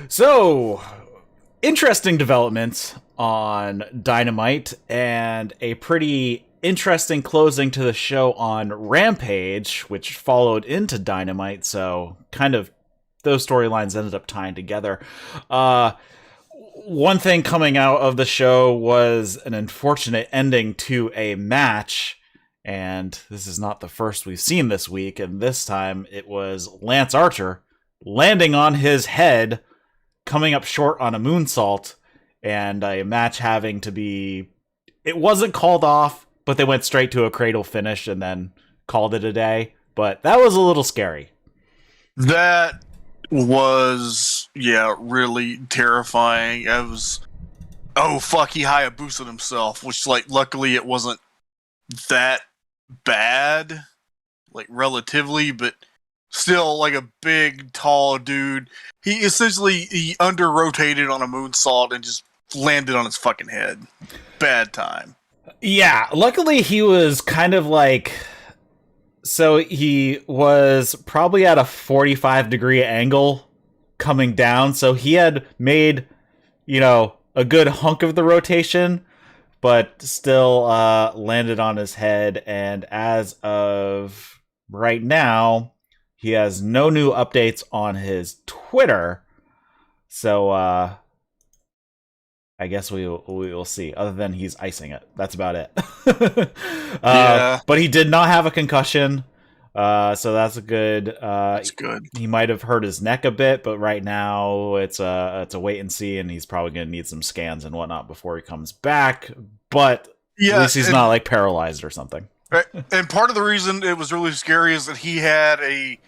So, interesting developments on Dynamite and a pretty interesting closing to the show on Rampage, which followed into Dynamite. So, kind of those storylines ended up tying together. Uh, One thing coming out of the show was an unfortunate ending to a match. And this is not the first we've seen this week. And this time it was Lance Archer landing on his head, coming up short on a moonsault, and a match having to be... It wasn't called off, but they went straight to a cradle finish and then called it a day. But that was a little scary. That was, really terrifying. I was, oh fuck, he Hayabusa himself, which, luckily it wasn't that bad, relatively, but still, a big, tall dude. He under-rotated on a moonsault and just landed on his fucking head. Bad time. Yeah, luckily he was kind of so he was probably at a 45-degree angle coming down, so he had made, a good hunk of the rotation, but still landed on his head, and as of right now, he has no new updates on his Twitter, so I guess we will see. Other than he's icing it, that's about it. Yeah, but he did not have a concussion, so that's a good. that's good. He might have hurt his neck a bit, but right now it's a wait and see, and he's probably going to need some scans and whatnot before he comes back. But at least he's not paralyzed or something. Right. And part of the reason it was really scary is that he had a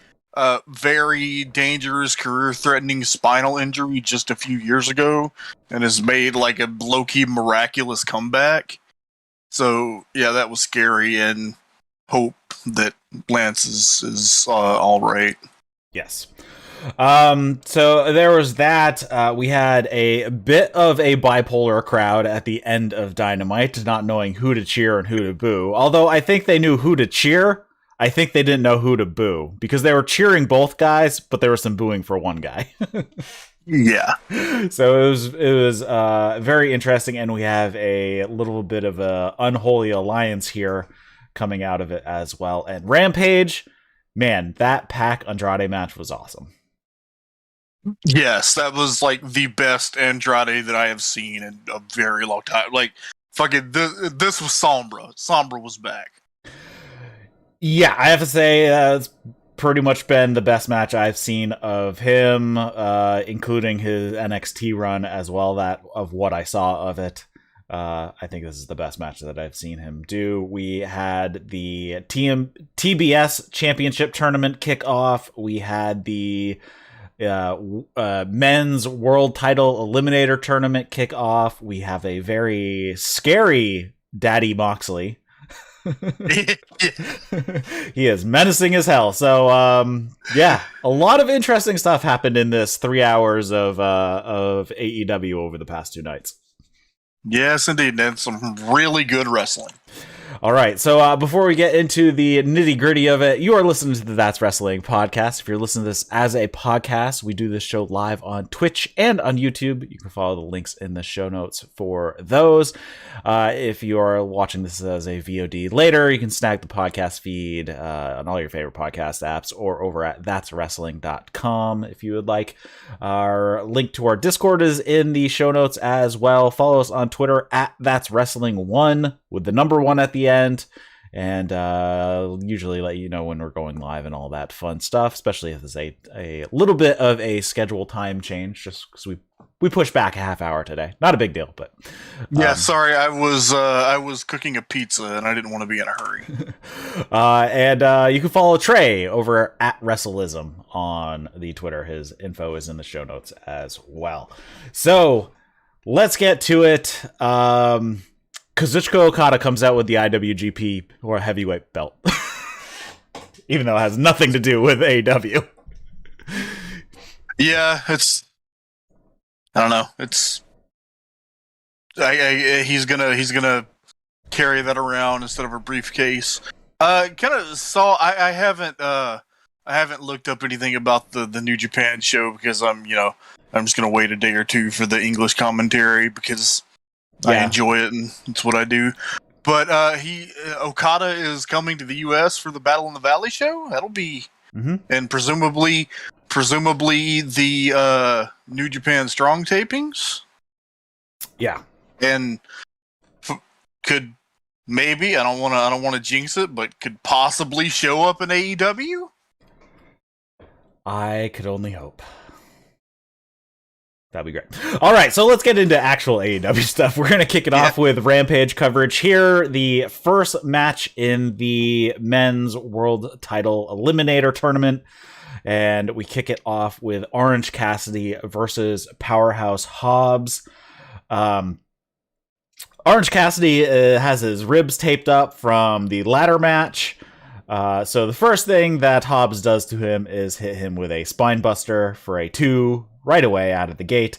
very dangerous, career-threatening spinal injury just a few years ago, and has made a low-key miraculous comeback. So yeah, that was scary, and hope that Lance is all right. Yes. So there was that. We had a bit of a bipolar crowd at the end of Dynamite, not knowing who to cheer and who to boo. Although I think they knew who to cheer, I think they didn't know who to boo, because they were cheering both guys, but there was some booing for one guy. Yeah. So it was very interesting, and we have a little bit of a unholy alliance here coming out of it as well. And Rampage, man, that Pac Andrade match was awesome. Yes, that was the best Andrade that I have seen in a very long time. Fucking this was Sombra. Sombra was back. Yeah, I have to say it's pretty much been the best match I've seen of him, including his NXT run as well. That of what I saw of it, I think this is the best match that I've seen him do. We had the TBS Championship Tournament kickoff. We had the men's world title eliminator tournament kickoff. We have a very scary Daddy Moxley. He is menacing as hell. So yeah, a lot of interesting stuff happened in this 3 hours of AEW over the past 2 nights. Yes, indeed, and some really good wrestling. All right, so before we get into the nitty-gritty of it, you are listening to the That's Wrestling podcast. If you're listening to this as a podcast, we do this show live on Twitch and on YouTube. You can follow the links in the show notes for those. If you are watching this as a VOD later, you can snag the podcast feed on all your favorite podcast apps or over at that'swrestling.com if you would like. Our link to our Discord is in the show notes as well. Follow us on Twitter at that'swrestling1 with the number 1 at the end, and usually let you know when we're going live and all that fun stuff, especially if there's a little bit of a schedule time change, just because we pushed back a half hour today. Not a big deal, but yeah, sorry, I was cooking a pizza and I didn't want to be in a hurry. And you can follow Trae over at Wrestleism on the Twitter. His info is in the show notes as well. So let's get to it. Kazuchika Okada comes out with the IWGP or heavyweight belt, even though it has nothing to do with AEW. Yeah, I don't know. He's gonna carry that around instead of a briefcase. Kind of saw. I haven't looked up anything about the New Japan show because I'm just gonna wait a day or two for the English commentary because I enjoy it and it's what I do. But Okada is coming to the U.S. for the Battle in the Valley show. That'll be, and presumably the New Japan Strong tapings. Yeah, and could maybe I don't want to jinx it, but could possibly show up in AEW. I could only hope. That'd be great. All right, so let's get into actual AEW stuff. We're going to kick it off with Rampage coverage here. The first match in the men's world title eliminator tournament. And we kick it off with Orange Cassidy versus Powerhouse Hobbs. Orange Cassidy has his ribs taped up from the ladder match. So the first thing that Hobbs does to him is hit him with a spine buster for a 2 right away out of the gate.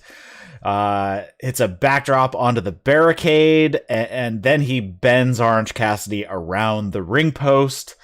Hits a backdrop onto the barricade, and then he bends Orange Cassidy around the ring post.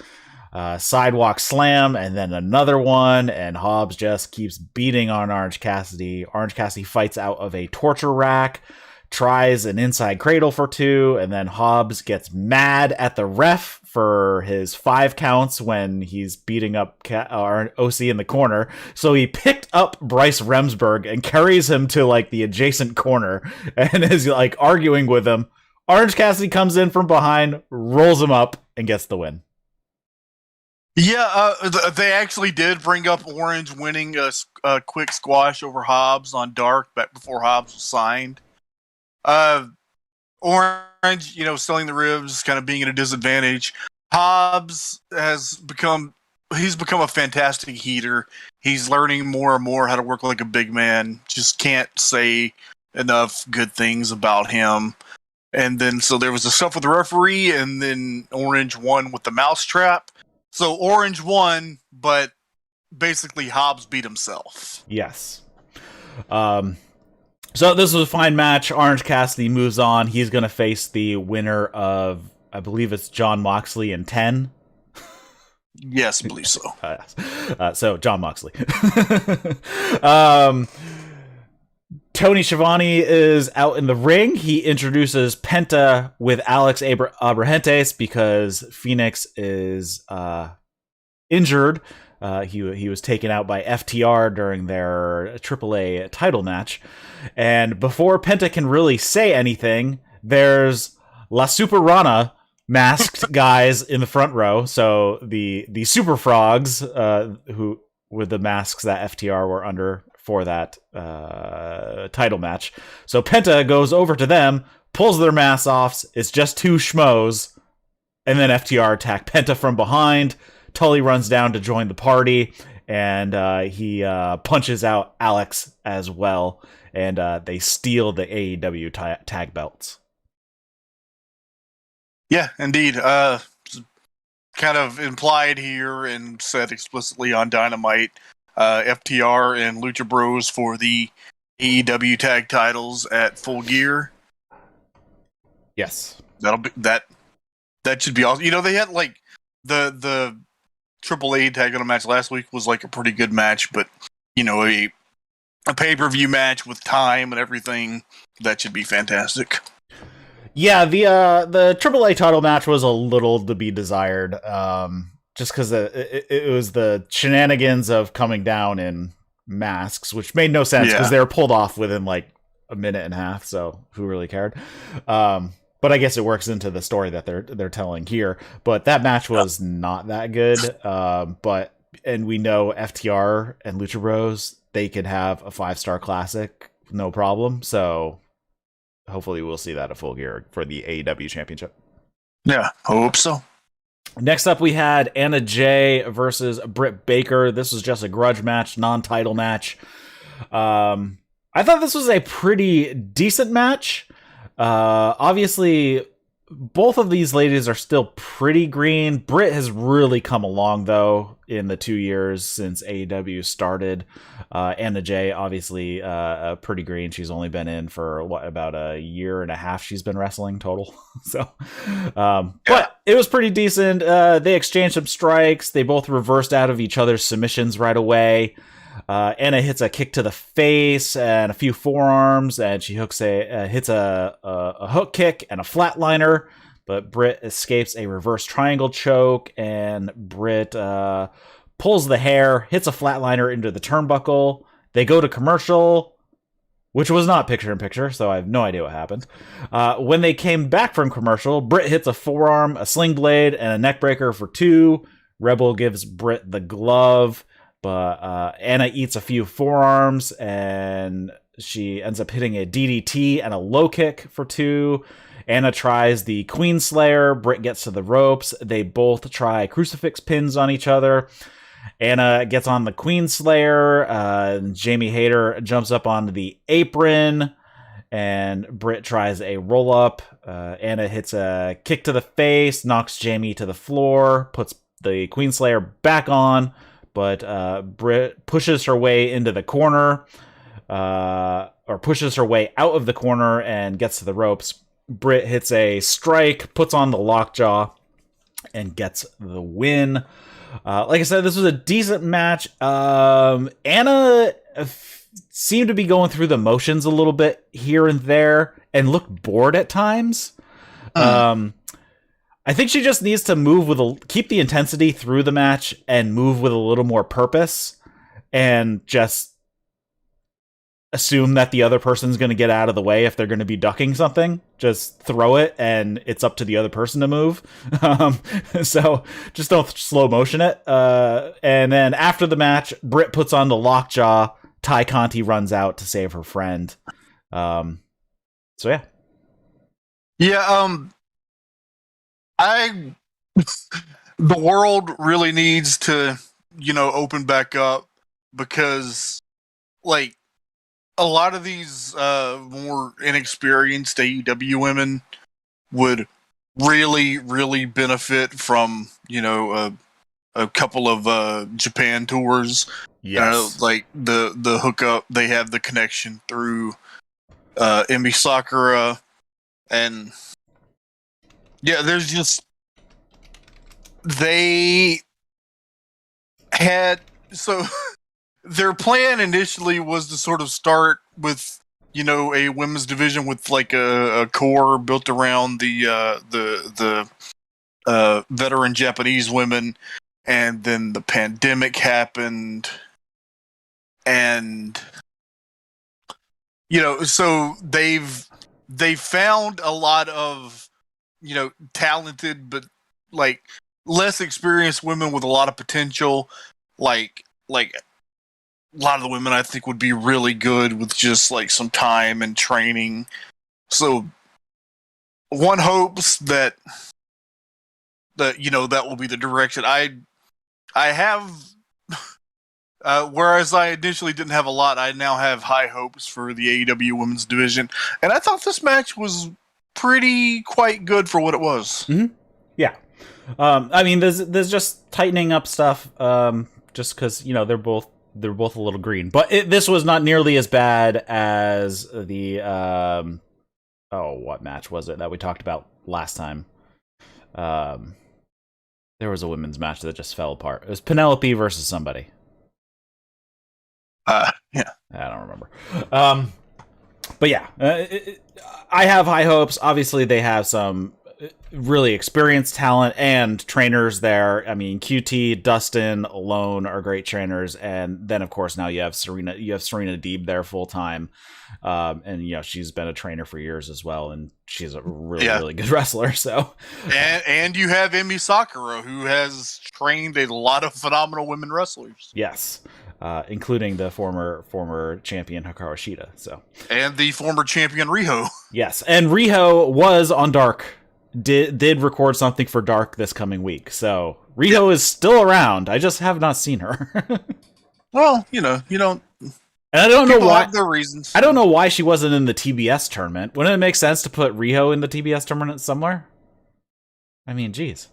Sidewalk slam, and then another one, and Hobbs just keeps beating on Orange Cassidy. Orange Cassidy fights out of a torture rack, tries an inside cradle for 2, and then Hobbs gets mad at the ref for his 5 counts when he's beating up OC in the corner. So he picked up Bryce Remsburg and carries him to like the adjacent corner and is like arguing with him. Orange Cassidy comes in from behind, rolls him up, and gets the win. Yeah, they actually did bring up Orange winning a quick squash over Hobbs on Dark back before Hobbs was signed. Orange, selling the ribs, kind of being at a disadvantage. Hobbs he's become a fantastic heater. He's learning more and more how to work like a big man. Just can't say enough good things about him. And then, so there was the stuff with the referee, and then Orange won with the mousetrap. So Orange won, but basically Hobbs beat himself. Yes. So this was a fine match. Orange Cassidy moves on. He's going to face the winner of, I believe it's Jon Moxley in 10. Yes, I believe so. So Jon Moxley. Tony Schiavone is out in the ring. He introduces Penta with Alex Abrahantes because Phoenix is injured. He was taken out by FTR during their AAA title match. And before Penta can really say anything, there's La Super Rana masked guys in the front row. So the Super Frogs, who with the masks that FTR were under for that title match. So Penta goes over to them, pulls their masks off. It's just 2 schmoes. And then FTR attack Penta from behind. Tully runs down to join the party, and he punches out Alex as well, and they steal the AEW tag belts. Yeah, indeed. Kind of implied here and said explicitly on Dynamite, FTR and Lucha Bros for the AEW tag titles at Full Gear. Yes. That should be awesome. They had like the AAA tag on a match last week was like a pretty good match, but a pay-per-view match with time and everything, that should be fantastic. Yeah, the AAA title match was a little to be desired, just because it was the shenanigans of coming down in masks, which made no sense because they were pulled off within like a minute and a half, so who really cared? But I guess it works into the story that they're telling here. But that match was not that good. And we know FTR and Lucha Bros, they could have a 5-star classic, no problem. So hopefully we'll see that at Full Gear for the AEW Championship. Yeah, hope so. Next up, we had Anna Jay versus Brit Baker. This was just a grudge match, non-title match. I thought this was a pretty decent match. Obviously, both of these ladies are still pretty green. Britt has really come along, though, in the 2 years since AEW started. Anna Jay, obviously, pretty green. She's only been in for, about a year and a half she's been wrestling total. So, but it was pretty decent. They exchanged some strikes. They both reversed out of each other's submissions right away. Anna hits a kick to the face and a few forearms, and she hits a hook kick and a flatliner. But Britt escapes a reverse triangle choke, and Britt pulls the hair, hits a flatliner into the turnbuckle. They go to commercial, which was not picture-in-picture, so I have no idea what happened. When they came back from commercial, Britt hits a forearm, a sling blade, and a neck breaker for 2. Rebel gives Britt the glove, but Anna eats a few forearms, and she ends up hitting a DDT and a low kick for 2. Anna tries the Queen Slayer. Britt gets to the ropes. They both try crucifix pins on each other. Anna gets on the Queen Slayer. Jamie Hayter jumps up onto the apron, and Britt tries a roll-up. Anna hits a kick to the face, knocks Jamie to the floor, puts the Queen Slayer back on, but Britt pushes her way into the corner, or pushes her way out of the corner and gets to the ropes. Britt hits a strike, puts on the lockjaw, and gets the win. Like I said, this was a decent match. Anna seemed to be going through the motions a little bit here and there and looked bored at times. I think she just needs to keep the intensity through the match and move with a little more purpose, and just assume that the other person's going to get out of the way if they're going to be ducking something. Just throw it, and it's up to the other person to move. So just don't slow motion it. And then after the match, Britt puts on the lockjaw. Ty Conti runs out to save her friend. So yeah. Yeah, the world really needs to, open back up, because, like, a lot of these more inexperienced AEW women would really, really benefit from, a couple of Japan tours. Yes. Like the hookup, they have the connection through Emi Sakura, and yeah, there's just, they had, so their plan initially was to sort of start with, a women's division with like a core built around the veteran Japanese women, and then the pandemic happened, and so they've found a lot of talented but like less experienced women with a lot of potential, like a lot of the women I think would be really good with just like some time and training. So one hopes that that will be the direction. I have, whereas I initially didn't have a lot, I now have high hopes for the AEW women's division, and I thought this match was quite good for what it was. Mm-hmm. Yeah. I mean, there's just tightening up stuff, just because they're both a little green, but this was not nearly as bad as the what match was it that we talked about last time? There was a women's match that just fell apart. It was Penelope versus somebody. Yeah, I don't remember. But yeah, I have high hopes. Obviously, they have some really experienced talent and trainers there. I mean, QT, Dustin alone are great trainers, and then of course now you have Serena Deeb there full time, and she's been a trainer for years as well, and she's a really good wrestler. So, and you have Emi Sakura, who has trained a lot of phenomenal women wrestlers. Yes. Including the former champion Hikaru Shida. So, and the former champion Riho. Yes, and Riho was on Dark. Did record something for Dark this coming week. So Riho is still around. I just have not seen her. Well, you don't. And I don't know why. Have their reasons. I don't know why she wasn't in the TBS tournament. Wouldn't it make sense to put Riho in the TBS tournament somewhere? I mean, geez.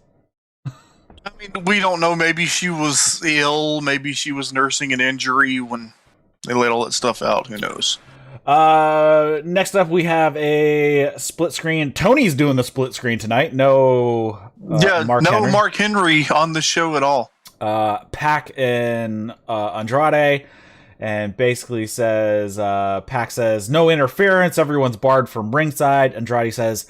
I mean, we don't know. Maybe she was ill. Maybe she was nursing an injury when they laid all that stuff out. Who knows? Next up, we have a split screen. Tony's doing the split screen tonight. No, Mark Henry. Mark Henry on the show at all. Pac and Andrade, and basically says, Pac says, no interference. Everyone's barred from ringside. Andrade says,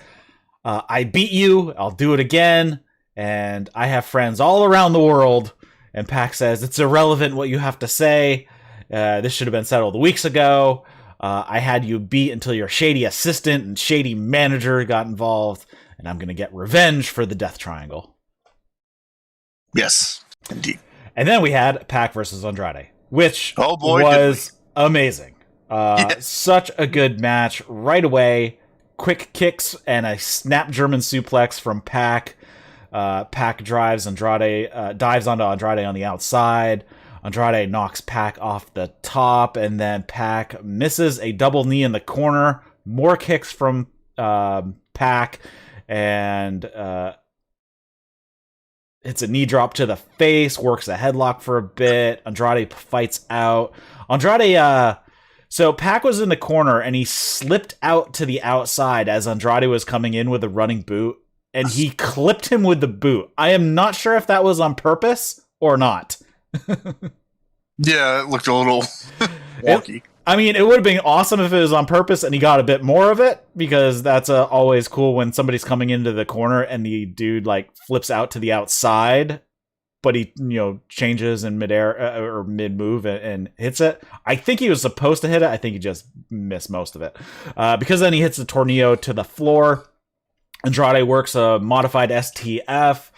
I beat you. I'll do it again. And I have friends all around the world. And Pac says, it's irrelevant what you have to say. This should have been settled weeks ago. I had you beat until your shady assistant and shady manager got involved, and I'm going to get revenge for the Death Triangle. Yes, indeed. And then we had Pac versus Andrade, which was amazing. Such a good match right away. Quick kicks and a snap German suplex from Pac. Pac dives onto Andrade on the outside. Andrade knocks Pac off the top, and then Pac misses a double knee in the corner. More kicks from Pac, and it's a knee drop to the face, works a headlock for a bit. Andrade fights out. So Pac was in the corner, and he slipped out to the outside as Andrade was coming in with a running boot, and he clipped him with the boot. I am not sure if that was on purpose or not. Yeah, it looked a little wonky. It would have been awesome if it was on purpose and he got a bit more of it, because that's always cool when somebody's coming into the corner and the dude flips out to the outside, but he changes in midair or mid move and hits it. I think he was supposed to hit it. I think he just missed most of it, because then he hits the tornado to the floor. Andrade works a modified STF.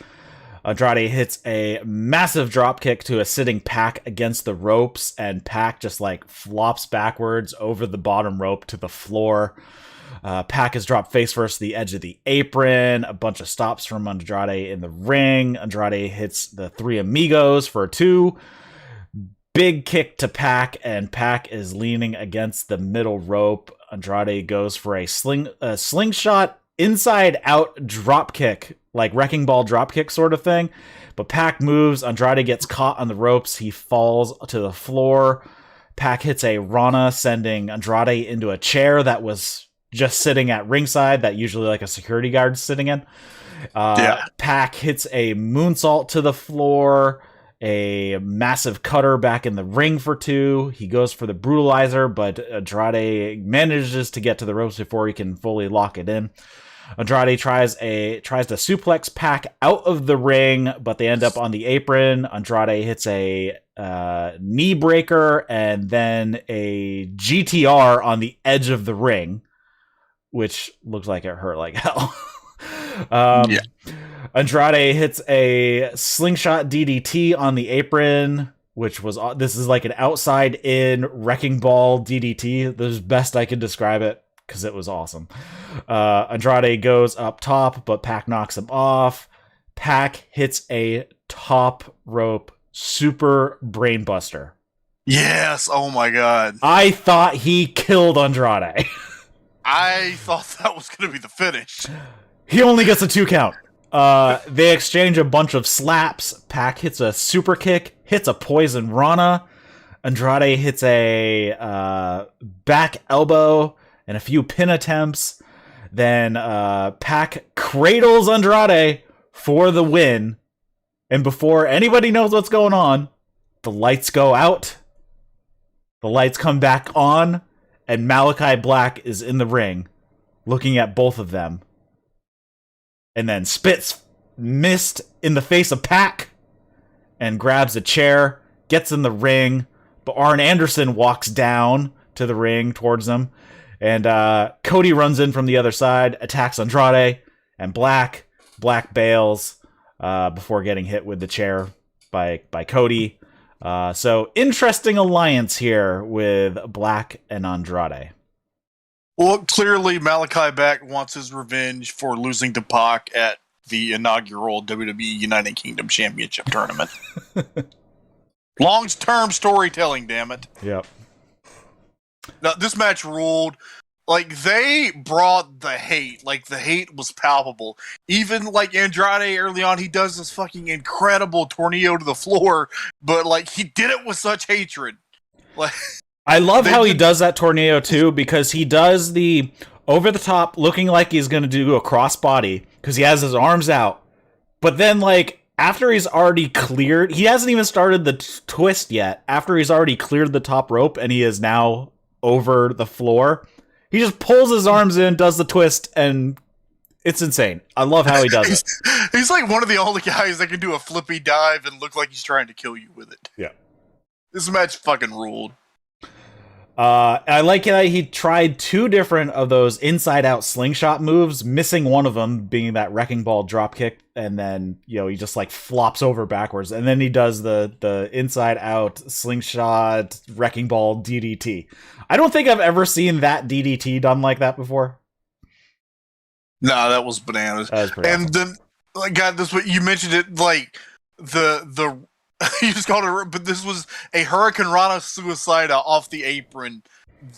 Andrade hits a massive drop kick to a sitting Pac against the ropes, and Pac just flops backwards over the bottom rope to the floor. Pac is dropped face first to the edge of the apron. A bunch of stops from Andrade in the ring. Andrade hits the Three Amigos for 2. Big kick to Pac, and Pac is leaning against the middle rope. Andrade goes for a slingshot inside out drop kick, like wrecking ball drop kick sort of thing. But Pac moves. Andrade gets caught on the ropes. He falls to the floor. Pac hits a Rana, sending Andrade into a chair that was just sitting at ringside, that usually a security guard's sitting in. Pac hits a moonsault to the floor, a massive cutter back in the ring for 2. He goes for the brutalizer, but Andrade manages to get to the ropes before he can fully lock it in. Andrade tries to suplex Pac out of the ring, but they end up on the apron. Andrade hits a knee breaker and then a GTR on the edge of the ring, which looks like it hurt like hell. Andrade hits a slingshot DDT on the apron, this is an outside in wrecking ball DDT. This is best I could describe it, because it was awesome. Andrade goes up top, but Pac knocks him off. Pac hits a top rope super brainbuster. Yes, oh my god. I thought he killed Andrade. I thought that was going to be the finish. He only gets a 2 count. They exchange a bunch of slaps. Pac hits a super kick, hits a poison Rana. Andrade hits a back elbow and a few pin attempts. Then Pac cradles Andrade for the win. And before anybody knows what's going on, the lights go out. The lights come back on. And Malakai Black is in the ring, looking at both of them. And then spits mist in the face of Pac and grabs a chair, gets in the ring. But Arn Anderson walks down to the ring towards them. And Cody runs in from the other side, attacks Andrade, and Black bails before getting hit with the chair by Cody. So interesting alliance here with Black and Andrade. Well, clearly Malakai Black wants his revenge for losing to Pac at the inaugural WWE United Kingdom Championship tournament. Long-term storytelling, damn it. Yep. Now, this match ruled. They brought the hate. The hate was palpable. Even, Andrade early on, he does this fucking incredible tornado to the floor, but, he did it with such hatred. I love how he does that tornado too, because he does the over the top, looking like he's going to do a crossbody because he has his arms out. But then, like, after he's already cleared, he hasn't even started the twist yet. After he's already cleared the top rope and he is now over the floor, he just pulls his arms in, does the twist, and it's insane. I love how he does it. He's like one of the only guys that can do a flippy dive and look like he's trying to kill you with it. Yeah. This match fucking ruled. I like that he tried 2 different of those inside-out slingshot moves, missing one of them being that wrecking ball dropkick, and then, you know, he just like flops over backwards, and then he does the inside-out slingshot wrecking ball DDT. I don't think I've ever seen that DDT done like that before. No, that was bananas. That was pretty awesome. Then, like, God, this what you mentioned it like the you just called it, but this was a Hurricane Rana suicide off the apron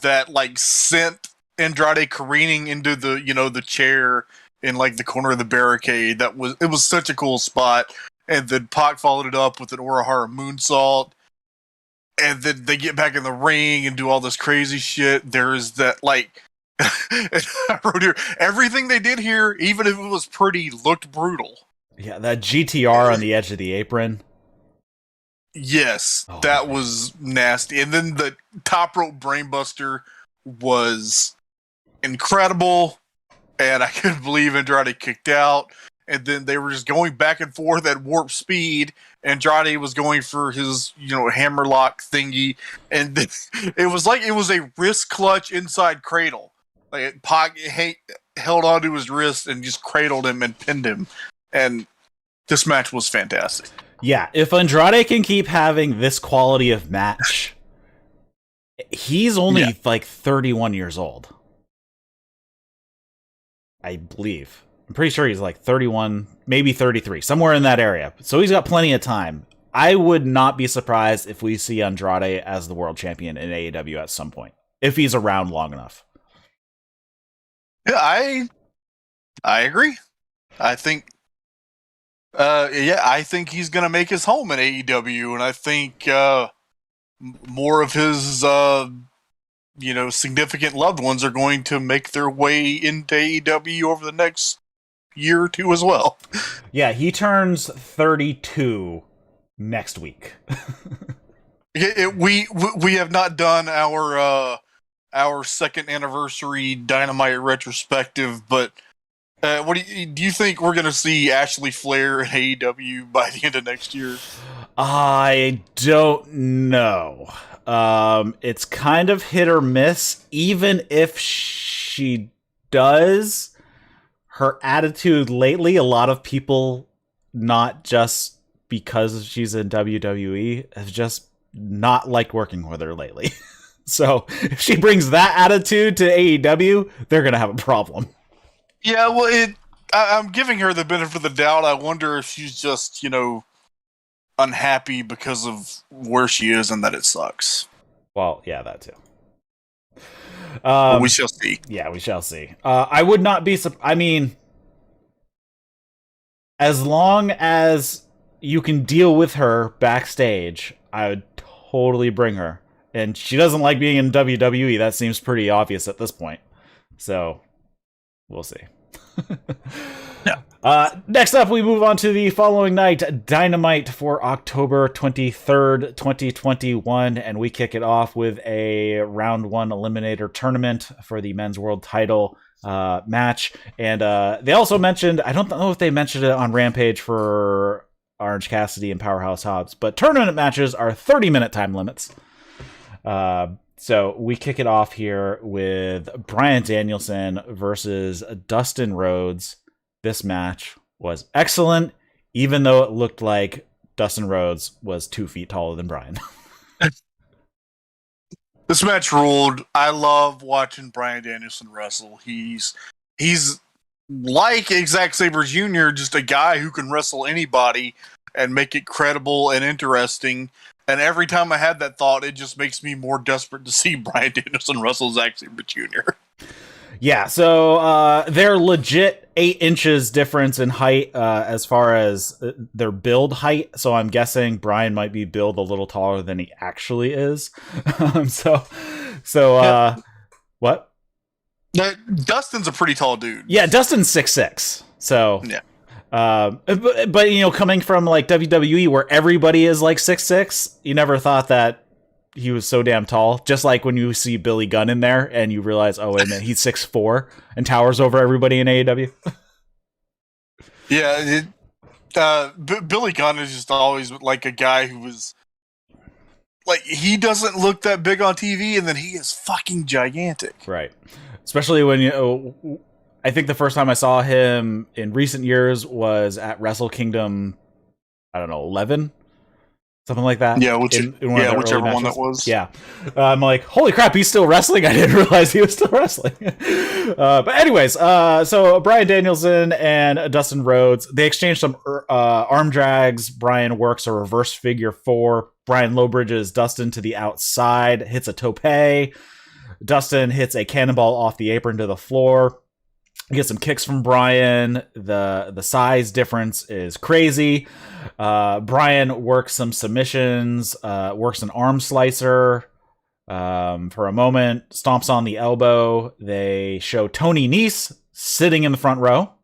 that like sent Andrade careening into the chair in like the corner of the barricade. It was such a cool spot, and then Pac followed it up with an Urahara moonsault, and then they get back in the ring and do all this crazy shit. There's that like. I wrote here, everything they did here, even if it was pretty, looked brutal. Yeah, that GTR on the edge of the apron. Yes, that was nasty. And then the top rope brainbuster was incredible, and I couldn't believe Andrade kicked out. And then they were just going back and forth at warp speed. Andrade was going for his, hammerlock thingy, and it was like it was a wrist clutch inside cradle. Like Pac held onto his wrist and just cradled him and pinned him. And this match was fantastic. Yeah, if Andrade can keep having this quality of match, he's only like 31 years old. I believe. I'm pretty sure he's like 31, maybe 33, somewhere in that area. So he's got plenty of time. I would not be surprised if we see Andrade as the world champion in AEW at some point, if he's around long enough. Yeah, I agree. I think I think he's going to make his home in AEW, and I think more of his significant loved ones are going to make their way into AEW over the next year or two as well. Yeah, he turns 32 next week. We have not done our second anniversary Dynamite retrospective, but what do you think we're going to see Ashley Flair in AEW by the end of next year? I don't know. It's kind of hit or miss. Even if she does, her attitude lately, a lot of people, not just because she's in WWE, have just not liked working with her lately. So if she brings that attitude to AEW, they're going to have a problem. Yeah, well, I'm giving her the benefit of the doubt. I wonder if she's just, unhappy because of where she is and that it sucks. Well, yeah, that too. We shall see. Yeah, we shall see. I would not be... I mean, as long as you can deal with her backstage, I would totally bring her. And she doesn't like being in WWE. That seems pretty obvious at this point. So, we'll see. Yeah. Next up, we move on to the following night, Dynamite for October 23rd, 2021. And we kick it off with a round 1 eliminator tournament for the men's world title match. And they also mentioned, I don't know if they mentioned it on Rampage for Orange Cassidy and Powerhouse Hobbs, but tournament matches are 30-minute time limits. So we kick it off here with Bryan Danielson versus Dustin Rhodes. This match was excellent, even though it looked like Dustin Rhodes was 2 feet taller than Bryan. This match ruled. I love watching Bryan Danielson wrestle. He's like Zack Sabre Jr., just a guy who can wrestle anybody and make it credible and interesting. And every time I had that thought, it just makes me more desperate to see Bryan Danielson wrestle Zack Sabre Jr. Yeah, so they're legit 8 inches difference in height as far as their build height. So I'm guessing Bryan might be built a little taller than he actually is. What? Dustin's a pretty tall dude. Yeah, Dustin's 6'6". So yeah. But you know, coming from like WWE where everybody is like 6'6", you never thought that he was so damn tall. Just like when you see Billy Gunn in there and you realize, oh wait a minute, he's 6'4" and towers over everybody in AEW. Yeah, Billy Gunn is just always like a guy who was like, he doesn't look that big on TV, and then he is fucking gigantic. Right. Especially when I think the first time I saw him in recent years was at Wrestle Kingdom, I don't know, 11? Something like that. Yeah, whichever one that was. Yeah. I'm like, holy crap, he's still wrestling? I didn't realize he was still wrestling. But anyways, so Bryan Danielson and Dustin Rhodes, they exchange some arm drags. Bryan works a reverse figure 4. Bryan low bridges Dustin to the outside, hits a tope. Dustin hits a cannonball off the apron to the floor. We get some kicks from Bryan. The size difference is crazy. Bryan works some submissions, works an arm slicer for a moment, stomps on the elbow. They show Tony Nese sitting in the front row.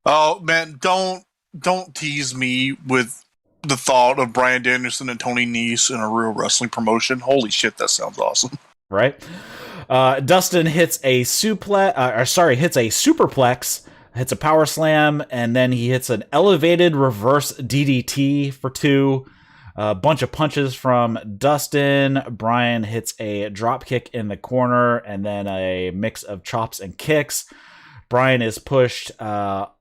Oh man, don't tease me with the thought of Bryan Danielson and Tony Nese in a real wrestling promotion. Holy shit, that sounds awesome. Right? Dustin hits a superplex, hits a power slam, and then he hits an elevated reverse DDT for 2. A bunch of punches from Dustin. Bryan hits a drop kick in the corner, and then a mix of chops and kicks. Bryan is pushed out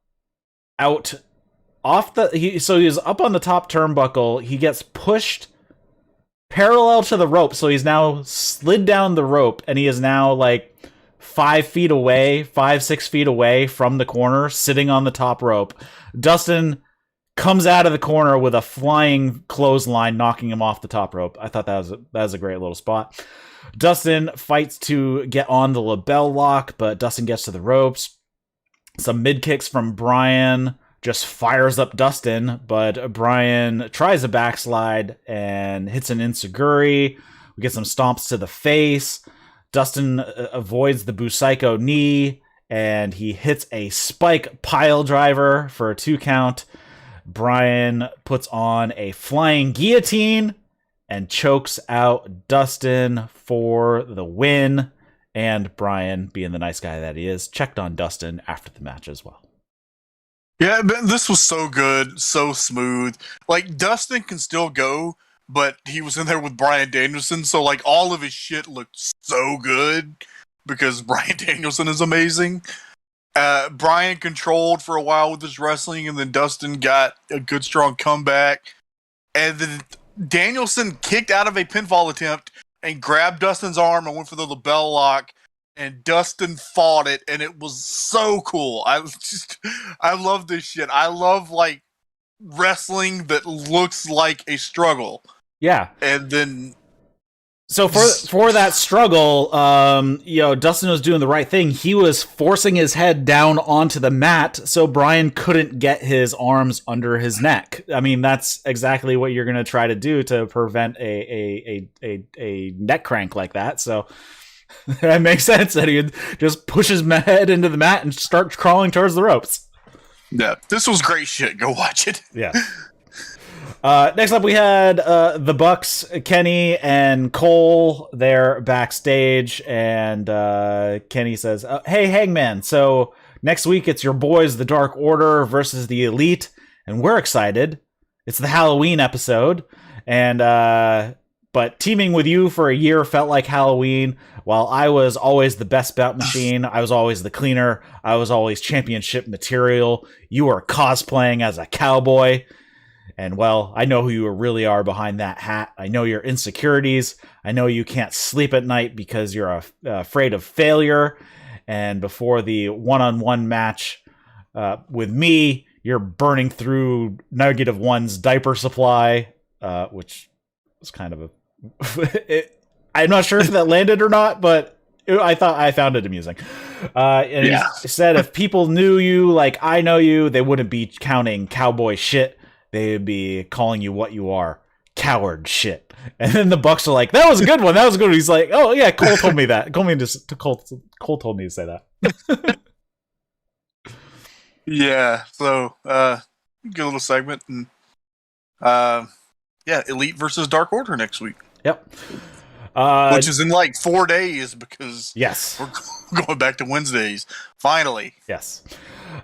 off so he's up on the top turnbuckle. He gets pushed parallel to the rope, so he's now slid down the rope, and he is now like 6 feet away from the corner, sitting on the top rope. Dustin comes out of the corner with a flying clothesline, knocking him off the top rope. I thought that was a great little spot. Dustin fights to get on the label lock, but Dustin gets to the ropes. Some mid kicks from Bryan just fires up Dustin, but Bryan tries a backslide and hits an enziguri. We get some stomps to the face. Dustin avoids the Busaiku knee, and he hits a spike pile driver for a 2 count. Bryan puts on a flying guillotine and chokes out Dustin for the win. And Bryan, being the nice guy that he is, checked on Dustin after the match as well. Yeah, this was so good, so smooth. Like, Dustin can still go, but he was in there with Bryan Danielson, so like all of his shit looked so good because Bryan Danielson is amazing. Bryan controlled for a while with his wrestling, and then Dustin got a good strong comeback. And then Danielson kicked out of a pinfall attempt and grabbed Dustin's arm and went for the label lock. And Dustin fought it, and it was so cool. I love this shit. I love like wrestling that looks like a struggle. Yeah. And then so for that struggle, Dustin was doing the right thing. He was forcing his head down onto the mat so Bryan couldn't get his arms under his neck. I mean, that's exactly what you're going to try to do to prevent a neck crank like that. So that makes sense that he would just push his head into the mat and start crawling towards the ropes. Yeah, this was great shit. Go watch it. Yeah. Next up, we had the Bucks, Kenny and Cole. They're backstage, and Kenny says, "Hey, Hangman, so next week it's your boys, the Dark Order versus the Elite, and we're excited. It's the Halloween episode, and but teaming with you for a year felt like Halloween. While I was always the best bout machine, I was always the cleaner, I was always championship material. You were cosplaying as a cowboy. And, well, I know who you really are behind that hat. I know your insecurities. I know you can't sleep at night because you're afraid of failure. And before the one-on-one match with me, you're burning through -1's diaper supply, which was kind of a... I'm not sure if that landed or not, but I found it amusing. And he said if people knew you like I know you, they wouldn't be counting cowboy shit. They'd be calling you what you are, coward shit. And then the Bucks are like, that was a good one. That was good. He's like, oh yeah, Cole told me that. Cole told me to say that. Yeah. So, good little segment, and Elite versus Dark Order next week. Yep. Which is in like 4 days because yes, we're going back to Wednesdays. Finally. Yes.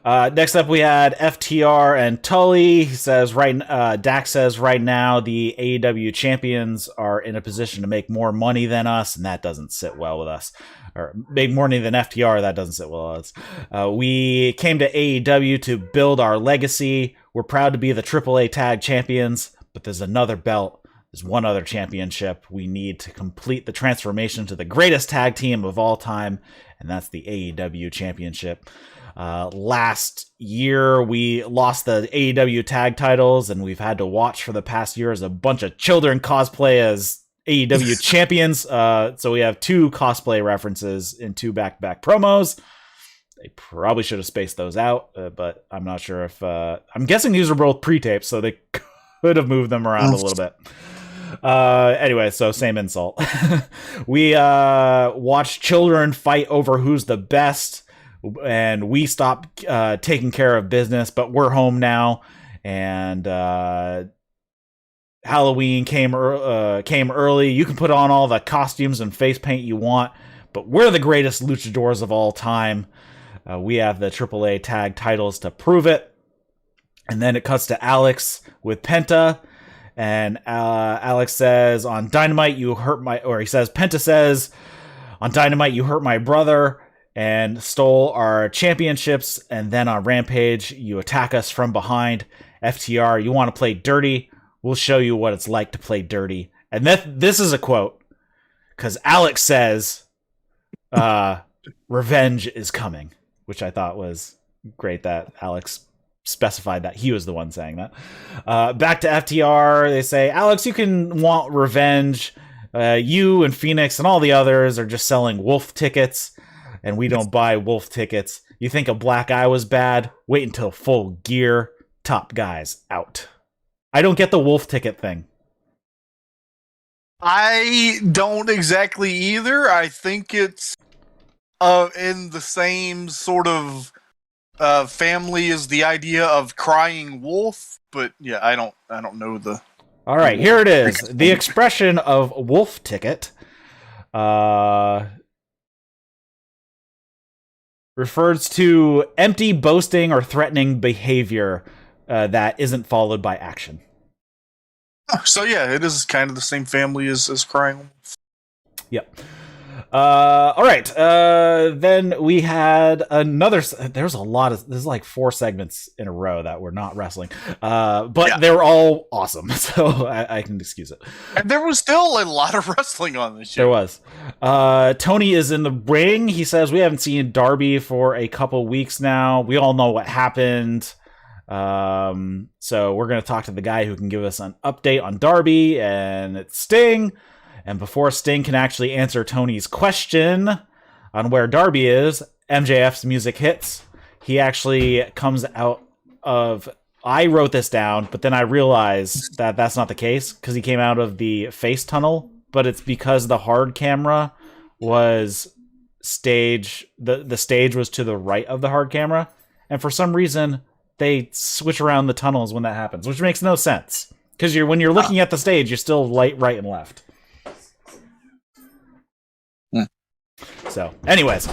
Next up, we had FTR and Tully. He says Dax says right now the AEW champions are in a position to make more money than us, and that doesn't sit well with us. Or make more money than FTR, that doesn't sit well with us. We came to AEW to build our legacy. We're proud to be the AAA Tag Champions, but there's another belt. There's one other championship we need to complete the transformation to the greatest tag team of all time, and that's the AEW Championship. Last year, we lost the AEW tag titles, and we've had to watch for the past year as a bunch of children cosplay as AEW champions. So we have 2 cosplay references in 2 back-to-back promos. They probably should have spaced those out, but I'm not sure if... I'm guessing these are both pre-tapes, so they could have moved them around a little bit. Anyway, so same insult. We watched children fight over who's the best, and we stopped taking care of business, but we're home now, and Halloween came early. You can put on all the costumes and face paint you want, but we're the greatest luchadors of all time. We have the AAA tag titles to prove it. And then it cuts to Alex with Penta. And Alex says, on Dynamite, you hurt my... Or he says, Penta says, on Dynamite, you hurt my brother and stole our championships. And then on Rampage, you attack us from behind. FTR, you want to play dirty? We'll show you what it's like to play dirty. And this is a quote. Because Alex says, revenge is coming. Which I thought was great that Alex specified that he was the one saying that. Back to FTR, they say, Alex, you can want revenge. You and Phoenix and all the others are just selling wolf tickets, and we don't buy wolf tickets. You think a black eye was bad? Wait until Full Gear. Top guys out. I don't get the wolf ticket thing. I don't exactly either. I think it's in the same sort of family as the idea of crying wolf, but yeah, I don't know the... All right, here it is. The expression of wolf ticket refers to empty boasting or threatening behavior that isn't followed by action. So yeah, it is kind of the same family as crying wolf. Yep. All right. Then we had another. There's a lot of. There's like 4 segments in a row that were not wrestling. But they were all awesome, so I can excuse it. And there was still a lot of wrestling on this show. There was. Tony is in the ring. He says we haven't seen Darby for a couple weeks now. We all know what happened. So we're gonna talk to the guy who can give us an update on Darby, and it's Sting. And before Sting can actually answer Tony's question on where Darby is, MJF's music hits. He actually comes out of... I wrote this down, but then I realized that that's not the case because he came out of the face tunnel, but it's because the hard camera was stage... The stage was to the right of the hard camera, and for some reason, they switch around the tunnels when that happens, which makes no sense. Because when you're looking at the stage, you're still right and left. So, anyways,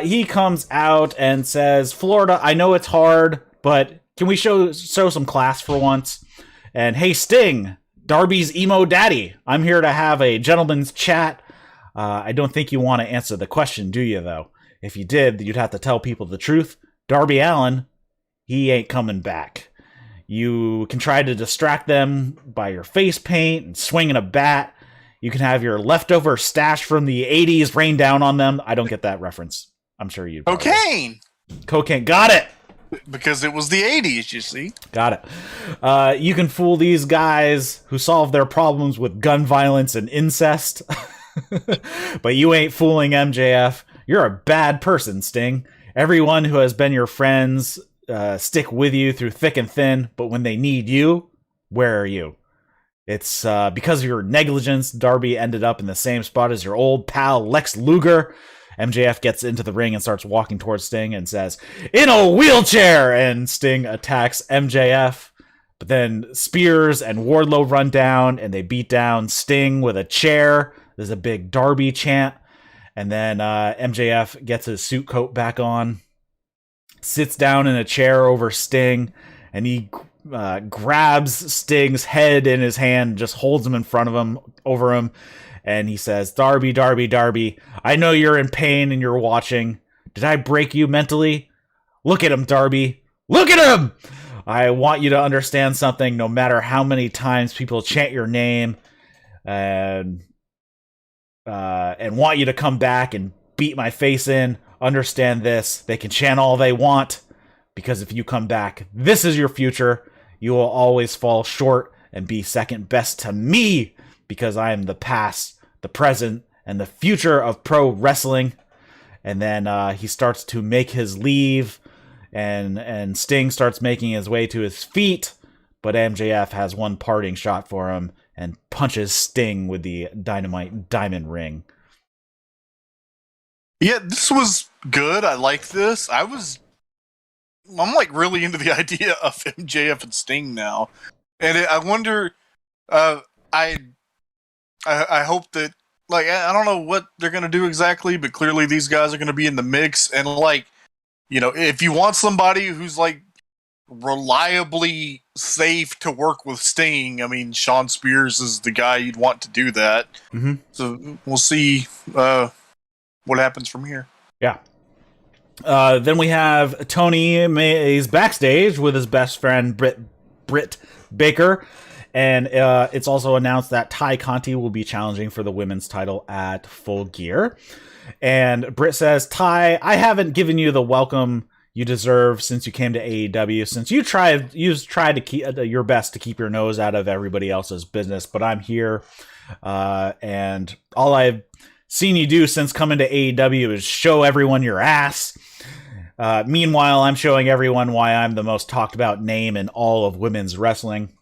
he comes out and says, Florida, I know it's hard, but can we show some class for once? And hey, Sting, Darby's emo daddy. I'm here to have a gentleman's chat. I don't think you want to answer the question, do you, though? If you did, you'd have to tell people the truth. Darby Allin, he ain't coming back. You can try to distract them by your face paint and swinging a bat. You can have your leftover stash from the 80s rain down on them. I don't get that reference. I'm sure you. Cocaine! Cocaine. Got it! Because it was the 80s, you see. Got it. You can fool these guys who solve their problems with gun violence and incest. But you ain't fooling MJF. You're a bad person, Sting. Everyone who has been your friends stick with you through thick and thin, but when they need you, where are you? It's because of your negligence, Darby ended up in the same spot as your old pal Lex Luger. MJF gets into the ring and starts walking towards Sting and says, "In a wheelchair!" And Sting attacks MJF. But then Spears and Wardlow run down and they beat down Sting with a chair. There's a big Darby chant. And then MJF gets his suit coat back on, sits down in a chair over Sting, and he grabs Sting's head in his hand, just holds him in front of him, over him, and he says, "Darby, Darby, Darby, I know you're in pain and you're watching. Did I break you mentally? Look at him, Darby. Look at him! I want you to understand something, no matter how many times people chant your name and want you to come back and beat my face in. Understand this. They can chant all they want, because if you come back, this is your future. You will always fall short and be second best to me, because I am the past, the present, and the future of pro wrestling." And then he starts to make his leave, and Sting starts making his way to his feet, but MJF has one parting shot for him and punches Sting with the Dynamite diamond ring. Yeah, this was good. I like this. I'm like really into the idea of MJF and Sting now, and I wonder. I hope that, like, I don't know what they're gonna do exactly, but clearly these guys are gonna be in the mix. And like, you know, if you want somebody who's like reliably safe to work with Sting, I mean, Sean Spears is the guy you'd want to do that. Mm-hmm. So we'll see what happens from here. Yeah. Then we have Tony. He's backstage with his best friend Brit Baker, and it's also announced that Ty Conti will be challenging for the women's title at Full Gear. And Britt says, "Ty, I haven't given you the welcome you deserve since you came to AEW. Since you've tried to keep your best to keep your nose out of everybody else's business, but I'm here, and all I've seen you do since coming to AEW is show everyone your ass. Meanwhile, I'm showing everyone why I'm the most talked about name in all of women's wrestling.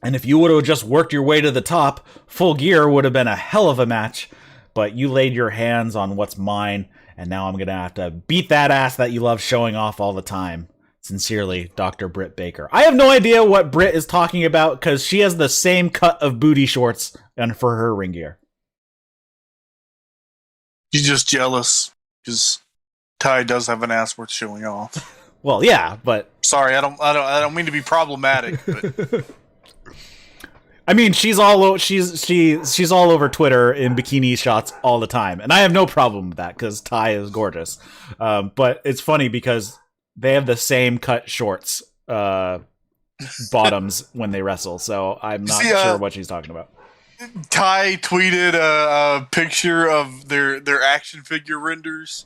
And if you would have just worked your way to the top, Full Gear would have been a hell of a match. But you laid your hands on what's mine, and now I'm going to have to beat that ass that you love showing off all the time. Sincerely, Dr. Brit Baker." I have no idea what Brit is talking about, because she has the same cut of booty shorts and for her ring gear. She's just jealous because Ty does have an ass worth showing off. Well, yeah, but sorry, I don't mean to be problematic, but I mean, she's all over Twitter in bikini shots all the time, and I have no problem with that because Ty is gorgeous. But it's funny because they have the same cut shorts bottoms when they wrestle, so I'm not sure what she's talking about. Ty tweeted a picture of their action figure renders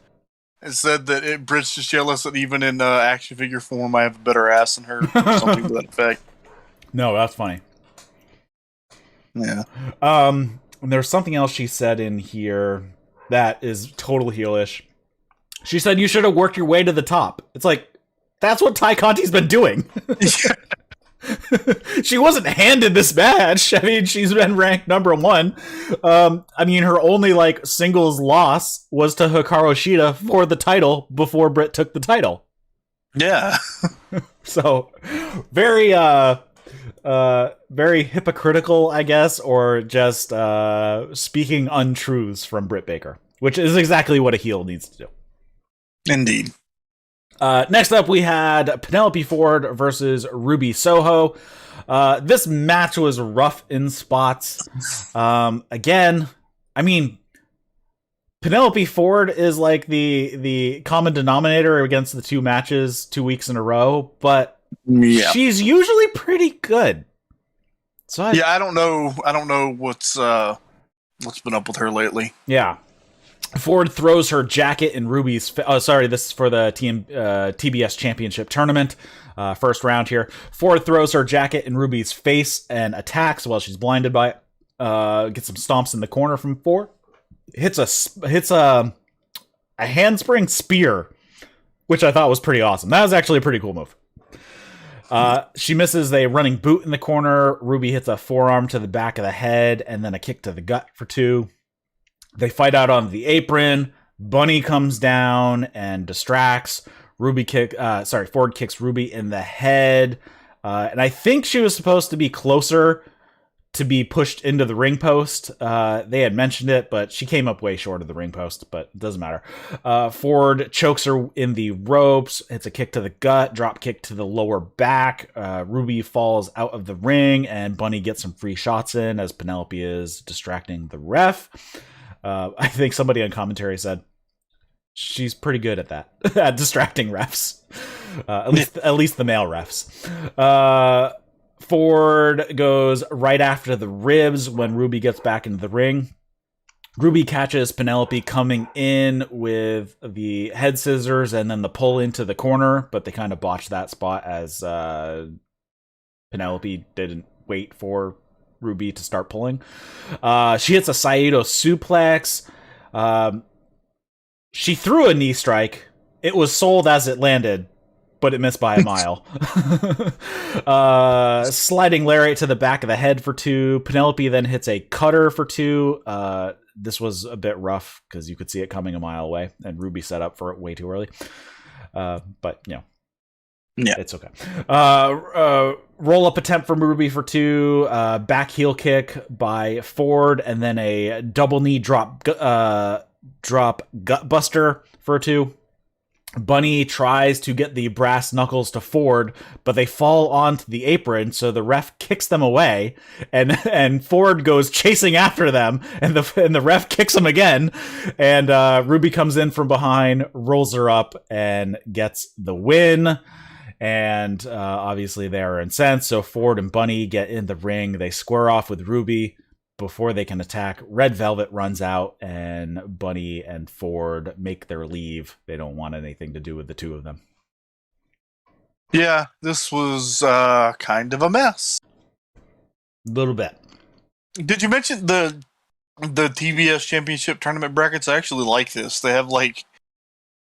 and said that Brit's just jealous that even in action figure form I have a better ass than her, or something to that effect. No, that's funny. Yeah. And there's something else she said in here that is total heelish. She said you should have worked your way to the top. It's like, that's what Ty Conti's been doing. She wasn't handed this match. I mean, she's been ranked number 1. I mean, her only like singles loss was to Hikaru Shida for the title before Britt took the title. Yeah. So very very hypocritical, I guess, or just speaking untruths from Britt Baker, which is exactly what a heel needs to do. Indeed. Next up, we had Penelope Ford versus Ruby Soho. This match was rough in spots. Again, I mean, Penelope Ford is like the common denominator against the two matches 2 weeks in a row, but she's usually pretty good. So I don't know what's been up with her lately. Yeah. Ford throws her jacket in Ruby's... this is for the TBS Championship Tournament. First round here. Ford throws her jacket in Ruby's face and attacks while she's blinded by it. Gets some stomps in the corner from hits a handspring spear, which I thought was pretty awesome. That was actually a pretty cool move. She misses a running boot in the corner. Ruby hits a forearm to the back of the head and then a kick to the gut for 2. They fight out on the apron. Bunny comes down and distracts. Ford kicks Ruby in the head. And I think she was supposed to be closer to be pushed into the ring post. They had mentioned it, but she came up way short of the ring post, but it doesn't matter. Ford chokes her in the ropes, hits a kick to the gut, drop kick to the lower back. Ruby falls out of the ring, and Bunny gets some free shots in as Penelope is distracting the ref. I think somebody on commentary said she's pretty good at that, at distracting refs. At least the male refs. Ford goes right after the ribs when Ruby gets back into the ring. Ruby catches Penelope coming in with the head scissors and then the pull into the corner, but they kind of botched that spot as Penelope didn't wait for Ruby to start pulling. She hits a Saito suplex. She threw a knee strike. It was sold as it landed, but it missed by a mile. Sliding lariat to the back of the head for 2. Penelope then hits a cutter for 2. This was a bit rough because you could see it coming a mile away, and Ruby set up for it way too early. But, yeah, it's okay. Roll up attempt from Ruby for 2. Back heel kick by Ford, and then a double knee drop gut buster for 2. Bunny tries to get the brass knuckles to Ford, but they fall onto the apron, so the ref kicks them away, and Ford goes chasing after them, and the ref kicks him again, and Ruby comes in from behind, rolls her up, and gets the win. And obviously they are incensed, so Ford and Bunny get in the ring. They square off with Ruby before they can attack. Red Velvet runs out, and Bunny and Ford make their leave. They don't want anything to do with the two of them. Yeah, this was kind of a mess. A little bit. Did you mention the TBS Championship Tournament brackets? I actually like this. They have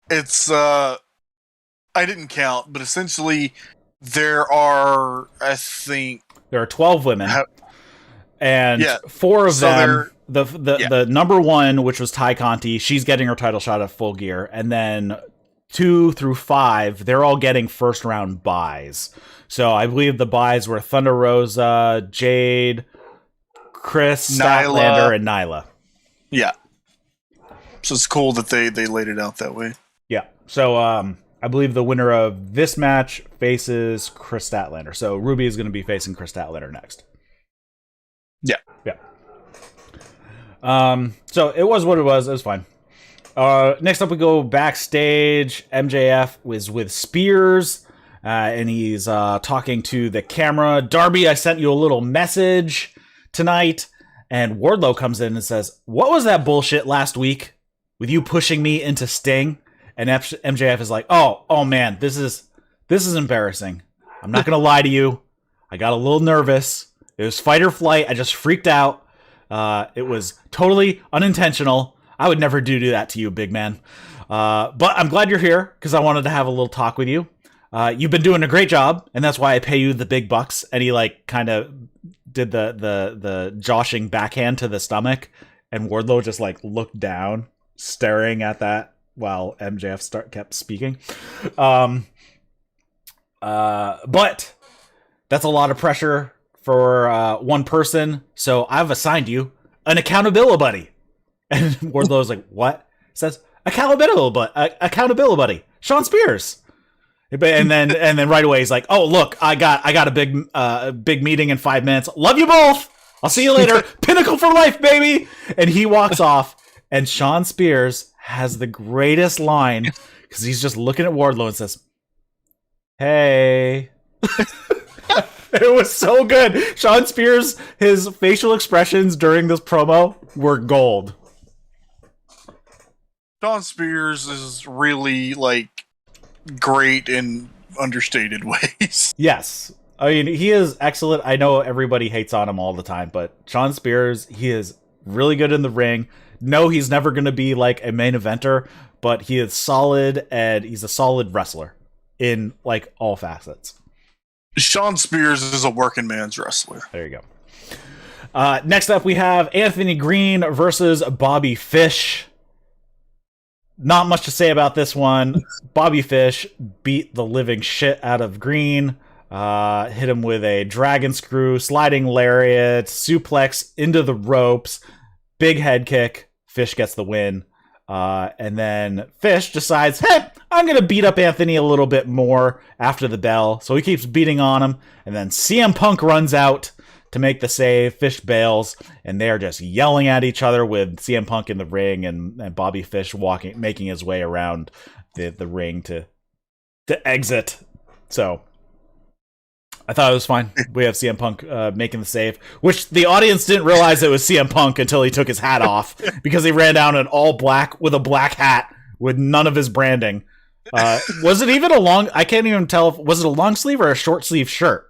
it's I didn't count, but essentially there are, I think, there are 12 women. And 4 of them, the number 1, which was Ty Conti, she's getting her title shot at Full Gear. And then 2 through 5, they're all getting first round buys. So I believe the buys were Thunder Rosa, Jade, Chris, Statlander, and Nyla. Yeah. So it's cool that they laid it out that way. Yeah. So I believe the winner of this match faces Chris Statlander. So Ruby is going to be facing Chris Statlander next. Yeah. So it was what it was. It was fine. Next up, we go backstage. MJF was with Spears, and he's talking to the camera. Darby, I sent you a little message tonight. And Wardlow comes in and says, "What was that bullshit last week with you pushing me into Sting?" And MJF is like, "Oh man, this is embarrassing. I'm not gonna lie to you. I got a little nervous. It was fight or flight. I just freaked out. It was totally unintentional. I would never do that to you, big man. But I'm glad you're here because I wanted to have a little talk with you. You've been doing a great job, and that's why I pay you the big bucks." And he kind of did the joshing backhand to the stomach, and Wardlow just looked down, staring at that while MJF kept speaking. But that's a lot of pressure for one person, so I've assigned you an accountability buddy. And Wardlow's like, "What?" Says, accountability buddy, Sean Spears. And then right away he's like, "Oh look, I got a big meeting in 5 minutes. Love you both. I'll see you later. Pinnacle for life, baby." And he walks off, and Sean Spears has the greatest line because he's just looking at Wardlow and says, "Hey." It was so good. Sean Spears, his facial expressions during this promo were gold. Sean Spears is really great in understated ways. Yes. I mean, he is excellent. I know everybody hates on him all the time, but Sean Spears, he is really good in the ring, no, he's never going to be like a main eventer, but he is solid, and he's a solid wrestler in like all facets. Sean Spears is a working man's wrestler. There you go. Next up, we have Anthony Greene versus Bobby Fish. Not much to say about this one. Bobby Fish beat the living shit out of Greene. Hit him with a dragon screw, sliding lariat, suplex into the ropes, big head kick. Fish gets the win. And then Fish decides, hey, I'm going to beat up Anthony a little bit more after the bell. So he keeps beating on him. And then CM Punk runs out to make the save. Fish bails. And they're just yelling at each other with CM Punk in the ring and Bobby Fish making his way around the ring to exit. So I thought it was fine. We have CM Punk making the save, which the audience didn't realize it was CM Punk until he took his hat off because he ran down in all black with a black hat with none of his branding. Was it even a long? I can't even tell. Was it a long sleeve or a short sleeve shirt?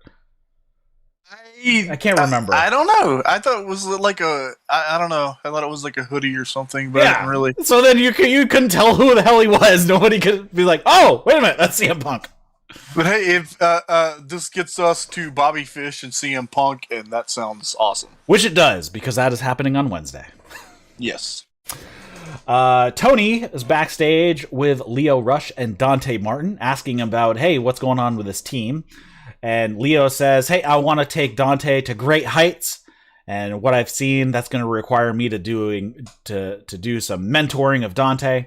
I can't remember. I don't know. I thought it was like I don't know. I thought it was like a hoodie or something, but I didn't really. So then you couldn't tell who the hell he was. Nobody could be like, oh, wait a minute, that's CM Punk. But hey, if this gets us to Bobby Fish and CM Punk, and that sounds awesome. Which it does, because that is happening on Wednesday. Yes. Tony is backstage with Leo Rush and Dante Martin, asking about, hey, what's going on with this team? And Leo says, hey, I want to take Dante to great heights. And what I've seen, that's going to require me to do some mentoring of Dante.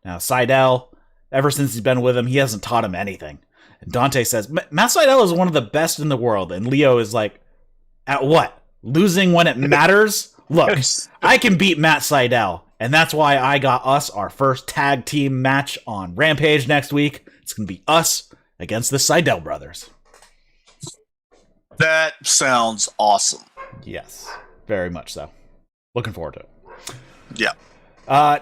Now, Sydal, ever since he's been with him, he hasn't taught him anything. And Dante says, Matt Sydal is one of the best in the world. And Leo is like, at what? Losing when it matters? Look, I can beat Matt Sydal. And that's why I got us our first tag team match on Rampage next week. It's going to be us against the Sydal brothers. That sounds awesome. Yes, very much so. Looking forward to it. Yeah.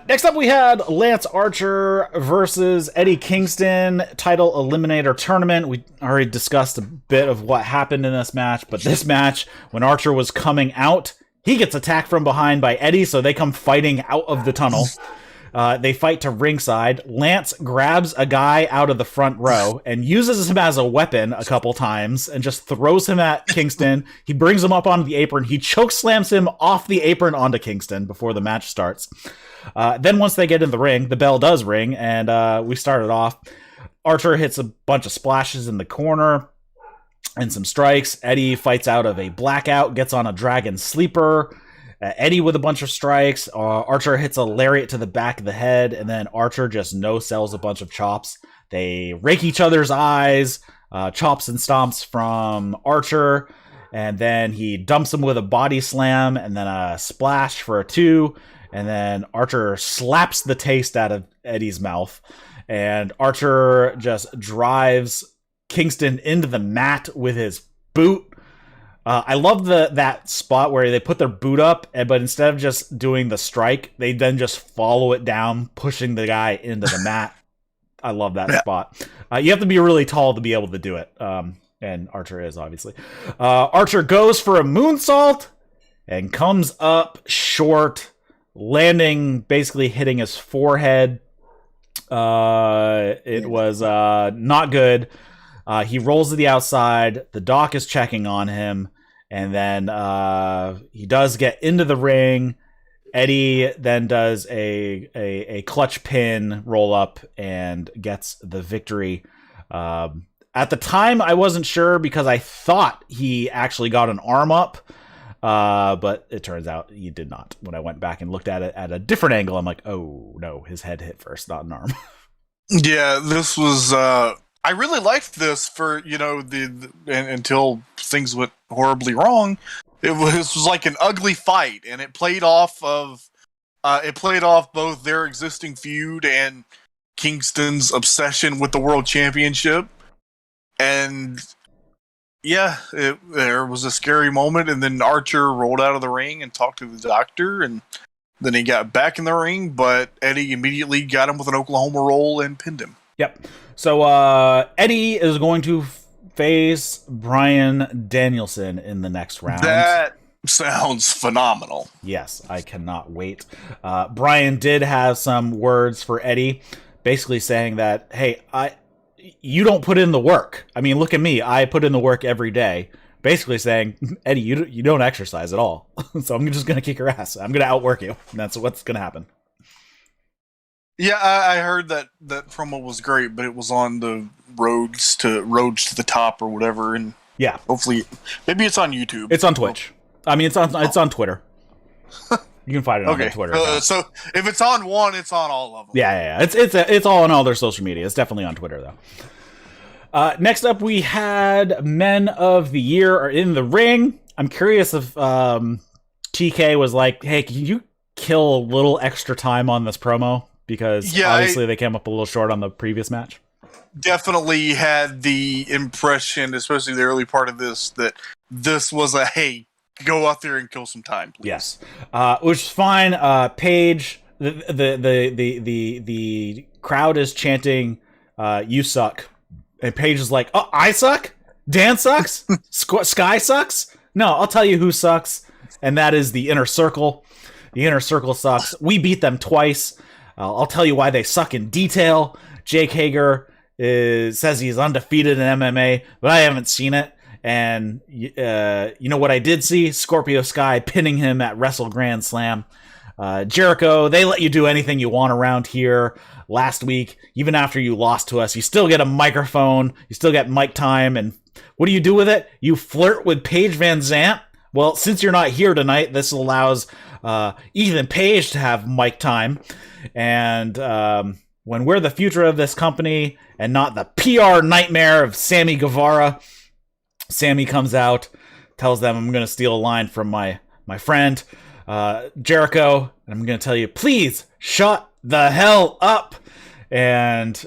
Next up, we had Lance Archer versus Eddie Kingston title eliminator tournament. We already discussed a bit of what happened in this match, but this match, when Archer was coming out, he gets attacked from behind by Eddie, so they come fighting out of the tunnel. They fight to ringside. Lance grabs a guy out of the front row and uses him as a weapon a couple times and just throws him at Kingston. He brings him up onto the apron. He choke slams him off the apron onto Kingston before the match starts. Then once they get in the ring, the bell does ring, and we started off. Archer hits a bunch of splashes in the corner and some strikes. Eddie fights out of a blackout, gets on a dragon sleeper. Eddie with a bunch of strikes. Archer hits a lariat to the back of the head, and then Archer just no-sells a bunch of chops. They rake each other's eyes, chops and stomps from Archer, and then he dumps him with a body slam, and then a splash for a 2, and then Archer slaps the taste out of Eddie's mouth, and Archer just drives Kingston into the mat with his boot. I love that spot where they put their boot up, but instead of just doing the strike, they then just follow it down, pushing the guy into the mat. I love that spot. You have to be really tall to be able to do it, and Archer is, obviously. Archer goes for a moonsault and comes up short, landing, basically hitting his forehead. It was not good. He rolls to the outside. The doc is checking on him. And then he does get into the ring. Eddie then does a clutch pin roll up and gets the victory. At the time, I wasn't sure because I thought he actually got an arm up. But it turns out he did not. When I went back and looked at it at a different angle, I'm like, oh, no, his head hit first, not an arm. Yeah, this was... I really liked this for, until things went horribly wrong. This was like an ugly fight, and it played off both their existing feud and Kingston's obsession with the World Championship. And yeah, there was a scary moment, and then Archer rolled out of the ring and talked to the doctor, and then he got back in the ring, but Eddie immediately got him with an Oklahoma roll and pinned him. Yep. So Eddie is going to face Bryan Danielson in the next round. That sounds phenomenal. Yes, I cannot wait. Bryan did have some words for Eddie, basically saying that, hey, you don't put in the work. I mean, look at me. I put in the work every day. Basically saying, Eddie, you don't exercise at all. So I'm just going to kick your ass. I'm going to outwork you. And that's what's going to happen. Yeah, I heard that promo was great, but it was on the roads to the top or whatever. And yeah, hopefully, maybe it's on YouTube. It's on Twitch. I mean, it's on Twitter. You can find it on Twitter. So if it's on one, it's on all of them. Yeah. It's all on all their social media. It's definitely on Twitter though. Next up, we had Men of the Year are in the ring. I'm curious if TK was like, "Hey, can you kill a little extra time on this promo?" Because obviously they came up a little short on the previous match. Definitely had the impression, especially the early part of this, that this was a hey. Go out there and kill some time, please. Yes, which is fine. Paige, the crowd is chanting, "You suck," and Paige is like, "Oh, I suck. Dan sucks. Sky sucks. No, I'll tell you who sucks, and that is the Inner Circle. The Inner Circle sucks. We beat them twice. I'll tell you why they suck in detail. Jake Hager says he's undefeated in MMA, but I haven't seen it." And you know what I did see? Scorpio Sky pinning him at Wrestle Grand Slam. Jericho, they let you do anything you want around here. Last week, even after you lost to us, you still get a microphone. You still get mic time. And what do you do with it? You flirt with Paige Van Zant? Well, since you're not here tonight, this allows Ethan Page to have mic time. And when we're the future of this company and not the PR nightmare of Sammy Guevara, Sammy comes out, tells them, "I'm going to steal a line from my friend, Jericho, and I'm going to tell you, please shut the hell up." And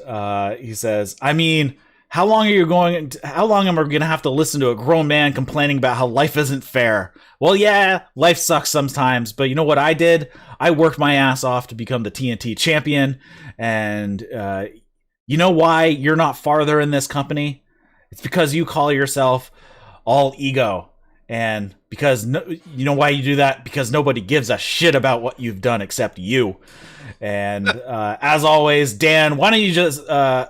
he says, "I mean, how long am I going to have to listen to a grown man complaining about how life isn't fair? Well, yeah, life sucks sometimes, but you know what I did? I worked my ass off to become the TNT champion, and you know why you're not farther in this company? It's because you call yourself all ego. And because, you know why you do that? Because nobody gives a shit about what you've done except you." And as always, Dan, why don't you just... Dan,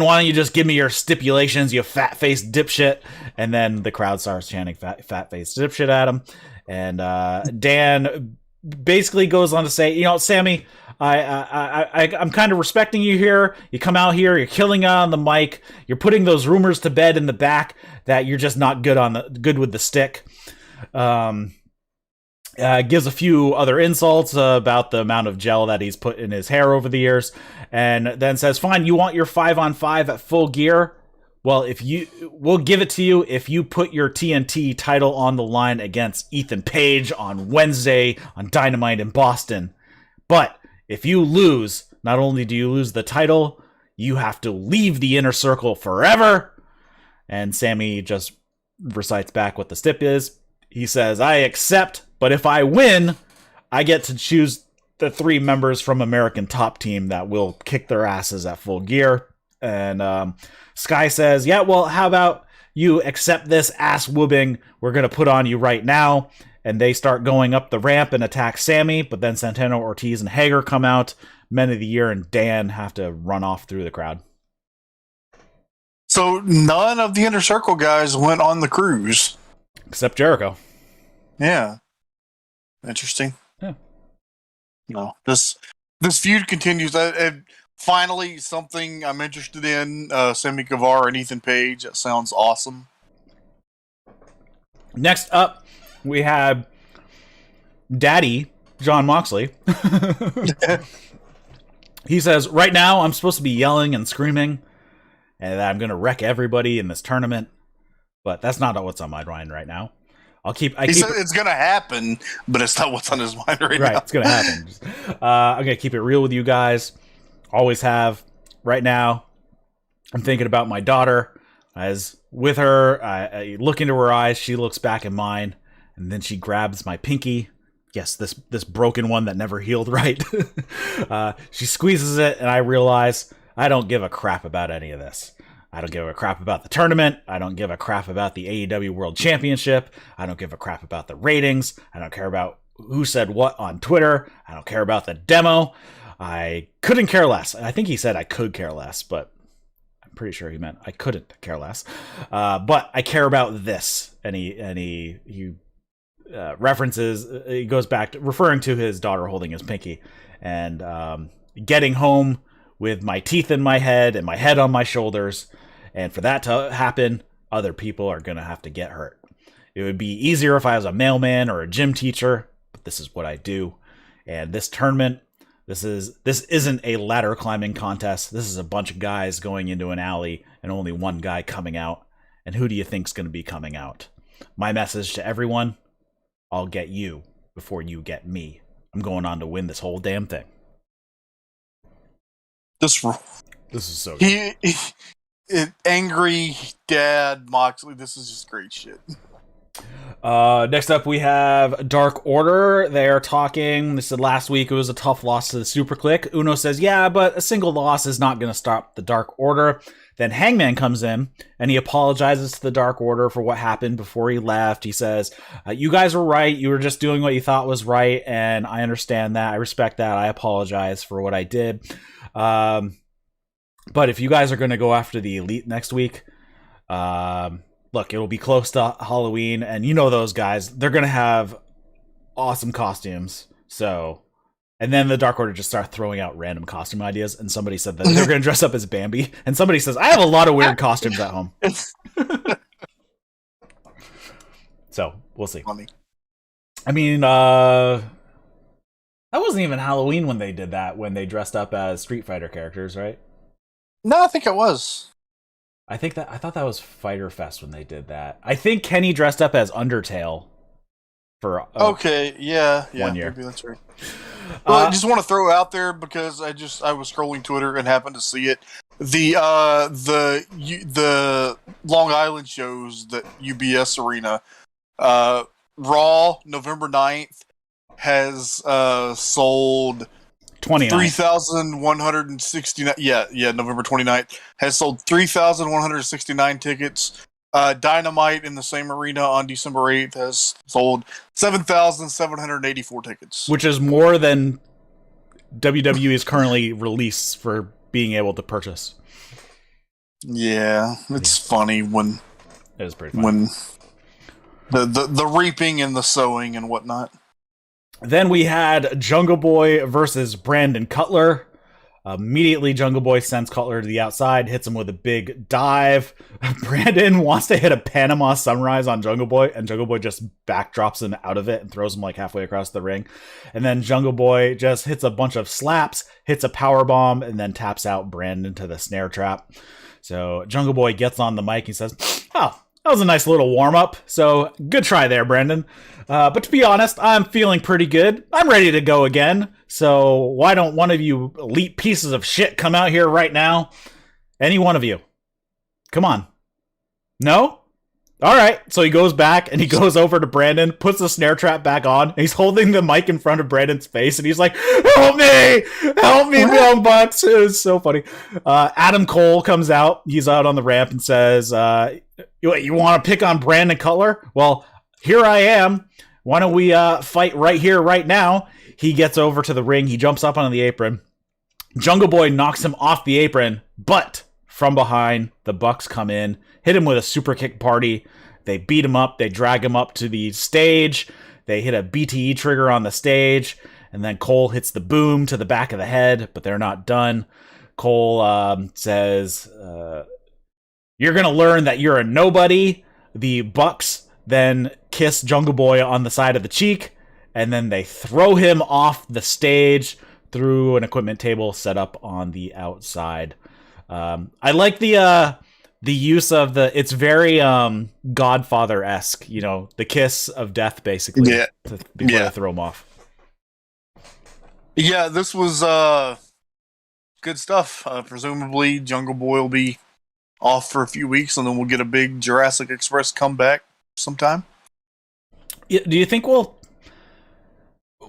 why don't you just give me your stipulations, you fat-faced dipshit? And then the crowd starts chanting fat-faced dipshit at him. And Dan basically goes on to say, you know, "Sammy, I'm kind of respecting you here. You come out here, you're killing on the mic, you're putting those rumors to bed in the back that you're just not good with the stick." Gives a few other insults about the amount of gel that he's put in his hair over the years, and then says, "Fine, you want your 5-on-5 at Full Gear? Well, we'll give it to you if you put your TNT title on the line against Ethan Page on Wednesday on Dynamite in Boston. But if you lose, not only do you lose the title, you have to leave the Inner Circle forever." And Sammy just recites back what the stip is. He says, "I accept, but if I win, I get to choose the 3 members from American Top Team that will kick their asses at Full Gear." And Sky says, "Yeah, well, how about you accept this ass whooping we're going to put on you right now?" And they start going up the ramp and attack Sammy, but then Santana, Ortiz, and Hager come out. Men of the Year and Dan have to run off through the crowd. So none of the Inner Circle guys went on the cruise. Except Jericho. Yeah. Interesting. Yeah. No, this feud continues. Finally, something I'm interested in. Sammy Guevara and Ethan Page. That sounds awesome. Next up, we have Daddy John Moxley. He says, "Right now, I'm supposed to be yelling and screaming, and I'm going to wreck everybody in this tournament. But that's not what's on my mind right now. He said it's going to happen, but it's not what's on his mind right now. Right, it's going to happen. I'm going to keep it real with you guys. Always have. Right now, I'm thinking about my daughter. As with her, I look into her eyes. She looks back at mine, and then she grabs my pinky. Yes, this broken one that never healed right. She squeezes it, and I realize I don't give a crap about any of this. I don't give a crap about the tournament. I don't give a crap about the AEW World Championship. I don't give a crap about the ratings. I don't care about who said what on Twitter. I don't care about the demo. I couldn't care less. I think he said I could care less, but I'm pretty sure he meant I couldn't care less. But I care about this. And he references, he goes back to referring to his daughter holding his pinky and getting home with my teeth in my head and my head on my shoulders. And for that to happen, other people are going to have to get hurt. It would be easier if I was a mailman or a gym teacher, but this is what I do. And this tournament, this isn't a ladder climbing contest. This is a bunch of guys going into an alley and only one guy coming out. And who do you think's going to be coming out? My message to everyone, I'll get you before you get me. I'm going on to win this whole damn thing. This is so good. Angry dad Moxley. This is just great shit. Next up, we have Dark Order. They're talking. They said last week it was a tough loss to the Super Click. Uno says, yeah, but a single loss is not going to stop the Dark Order. Then Hangman comes in, and he apologizes to the Dark Order for what happened before he left. He says, you guys were right. You were just doing what you thought was right, and I understand that. I respect that. I apologize for what I did. But if you guys are going to go after the Elite next week, look, it'll be close to Halloween, and you know those guys. They're going to have awesome costumes. So, and then the Dark Order just start throwing out random costume ideas, and somebody said that they're going to dress up as Bambi, and somebody says, I have a lot of weird costumes at home. So, we'll see. Funny. I mean, that wasn't even Halloween when they did that, when they dressed up as Street Fighter characters, right? No, I think it was. I thought that was Fyter Fest when they did that. I think Kenny dressed up as Undertale for okay, yeah, 1 year. Maybe that's right. Well, I just want to throw out there because I was scrolling Twitter and happened to see it. The Long Island shows that UBS Arena, Raw November 9th has sold 3,169. Yeah, November 29th has sold 3,169 tickets. Dynamite in the same arena on December 8th has sold 7,784 tickets, which is more than WWE is currently released for being able to purchase. Yeah, it's funny when it is pretty funny. When the reaping and the sowing and whatnot. Then we had Jungle Boy versus Brandon Cutler. Immediately, Jungle Boy sends Cutler to the outside, hits him with a big dive. Brandon wants to hit a Panama Sunrise on Jungle Boy, and Jungle Boy just backdrops him out of it and throws him like halfway across the ring. And then Jungle Boy just hits a bunch of slaps, hits a power bomb, and then taps out Brandon to the snare trap. So Jungle Boy gets on the mic and says, oh, that was a nice little warm-up, so good try there, Brandon. But to be honest, I'm feeling pretty good. I'm ready to go again. So why don't one of you elite pieces of shit come out here right now? Any one of you. Come on. No? All right. So he goes back and he goes over to Brandon, puts the snare trap back on, and he's holding the mic in front of Brandon's face, and he's like, help me, Young Bucks. It was so funny. Adam Cole comes out. He's out on the ramp and says, you want to pick on Brandon Cutler? Well, here I am. Why don't we fight right here, right now? He gets over to the ring. He jumps up on the apron. Jungle Boy knocks him off the apron, but from behind, the Bucks come in, hit him with a super kick party. They beat him up. They drag him up to the stage. They hit a BTE trigger on the stage, and then Cole hits the boom to the back of the head, but they're not done. Cole says, you're going to learn that you're a nobody. The Bucks then kiss Jungle Boy on the side of the cheek, and then they throw him off the stage through an equipment table set up on the outside. I like the use of it's very Godfather-esque, the kiss of death, basically, before they throw him off. Yeah, this was good stuff. Presumably, Jungle Boy will be off for a few weeks, and then we'll get a big Jurassic Express comeback sometime. Do you think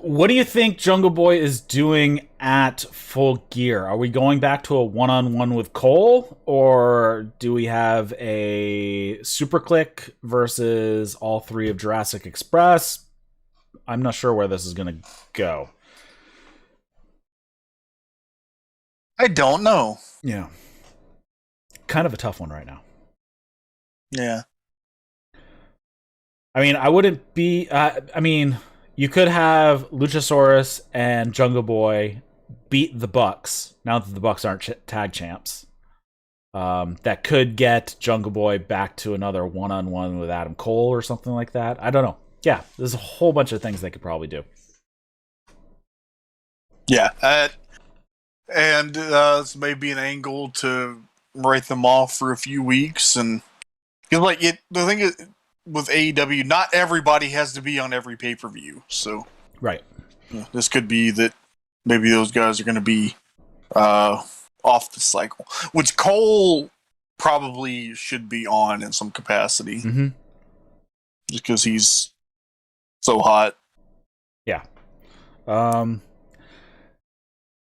What do you think Jungleboy is doing at Full Gear? Are we going back to a one-on-one with Cole, or do we have a Super Click versus all three of Jurassic Express? I'm not sure where this is going to go. I don't know. Yeah. Kind of a tough one right now. Yeah. I mean, I wouldn't be... you could have Luchasaurus and Jungleboy beat the Bucks, now that the Bucks aren't tag champs. That could get Jungleboy back to another one-on-one with Adam Cole or something like that. I don't know. Yeah, there's a whole bunch of things they could probably do. Yeah. And this may be an angle to write them off for a few weeks. And because the thing is, with AEW, not everybody has to be on every pay-per-view. So, right. Yeah, this could be that maybe those guys are going to be off the cycle, which Cole probably should be on in some capacity. Mm-hmm. Just because he's so hot. Yeah.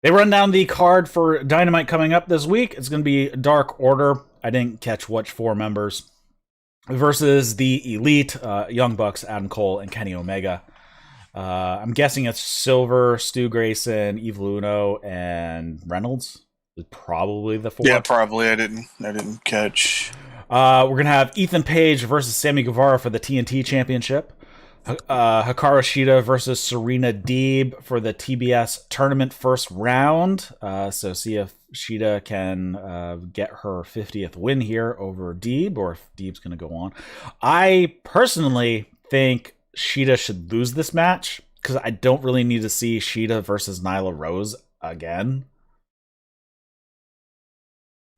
They run down the card for Dynamite coming up this week. It's going to be Dark Order. I didn't catch which 4 members. Versus the Elite, Young Bucks, Adam Cole, and Kenny Omega. I'm guessing it's Silver, Stu Grayson, Evil Uno, and Reynolds. Is probably the 4. Yeah, probably. I didn't catch. We're gonna have Ethan Page versus Sammy Guevara for the TNT Championship. Hikaru Shida versus Serena Deeb for the TBS Tournament first round. So see if Shida can get her 50th win here over Deeb, or if Deeb's going to go on. I personally think Shida should lose this match, because I don't really need to see Shida versus Nyla Rose again.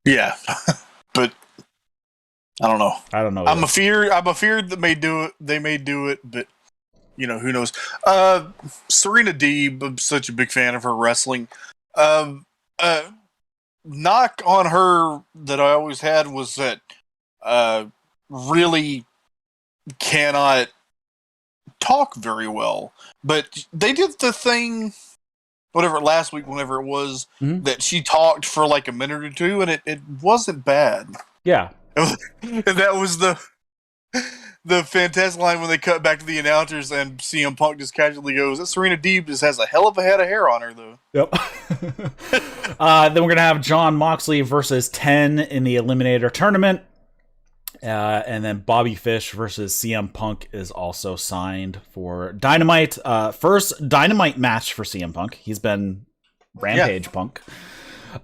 Yeah, but I don't know. I'm afeared that they may do it, but who knows? Serena Deeb, I'm such a big fan of her wrestling. Knock on her that I always had was that really cannot talk very well. But they did the thing, last week, whenever it was, that she talked for like a minute or two, and it wasn't bad. Yeah. And that was the fantastic line when they cut back to the announcers and CM Punk just casually goes, "That Serena Deeb just has a hell of a head of hair on her, though." Yep. Then we're going to have John Moxley versus 10 in the Eliminator tournament. And then Bobby Fish versus CM Punk is also signed for Dynamite. First Dynamite match for CM Punk. He's been Rampage Punk.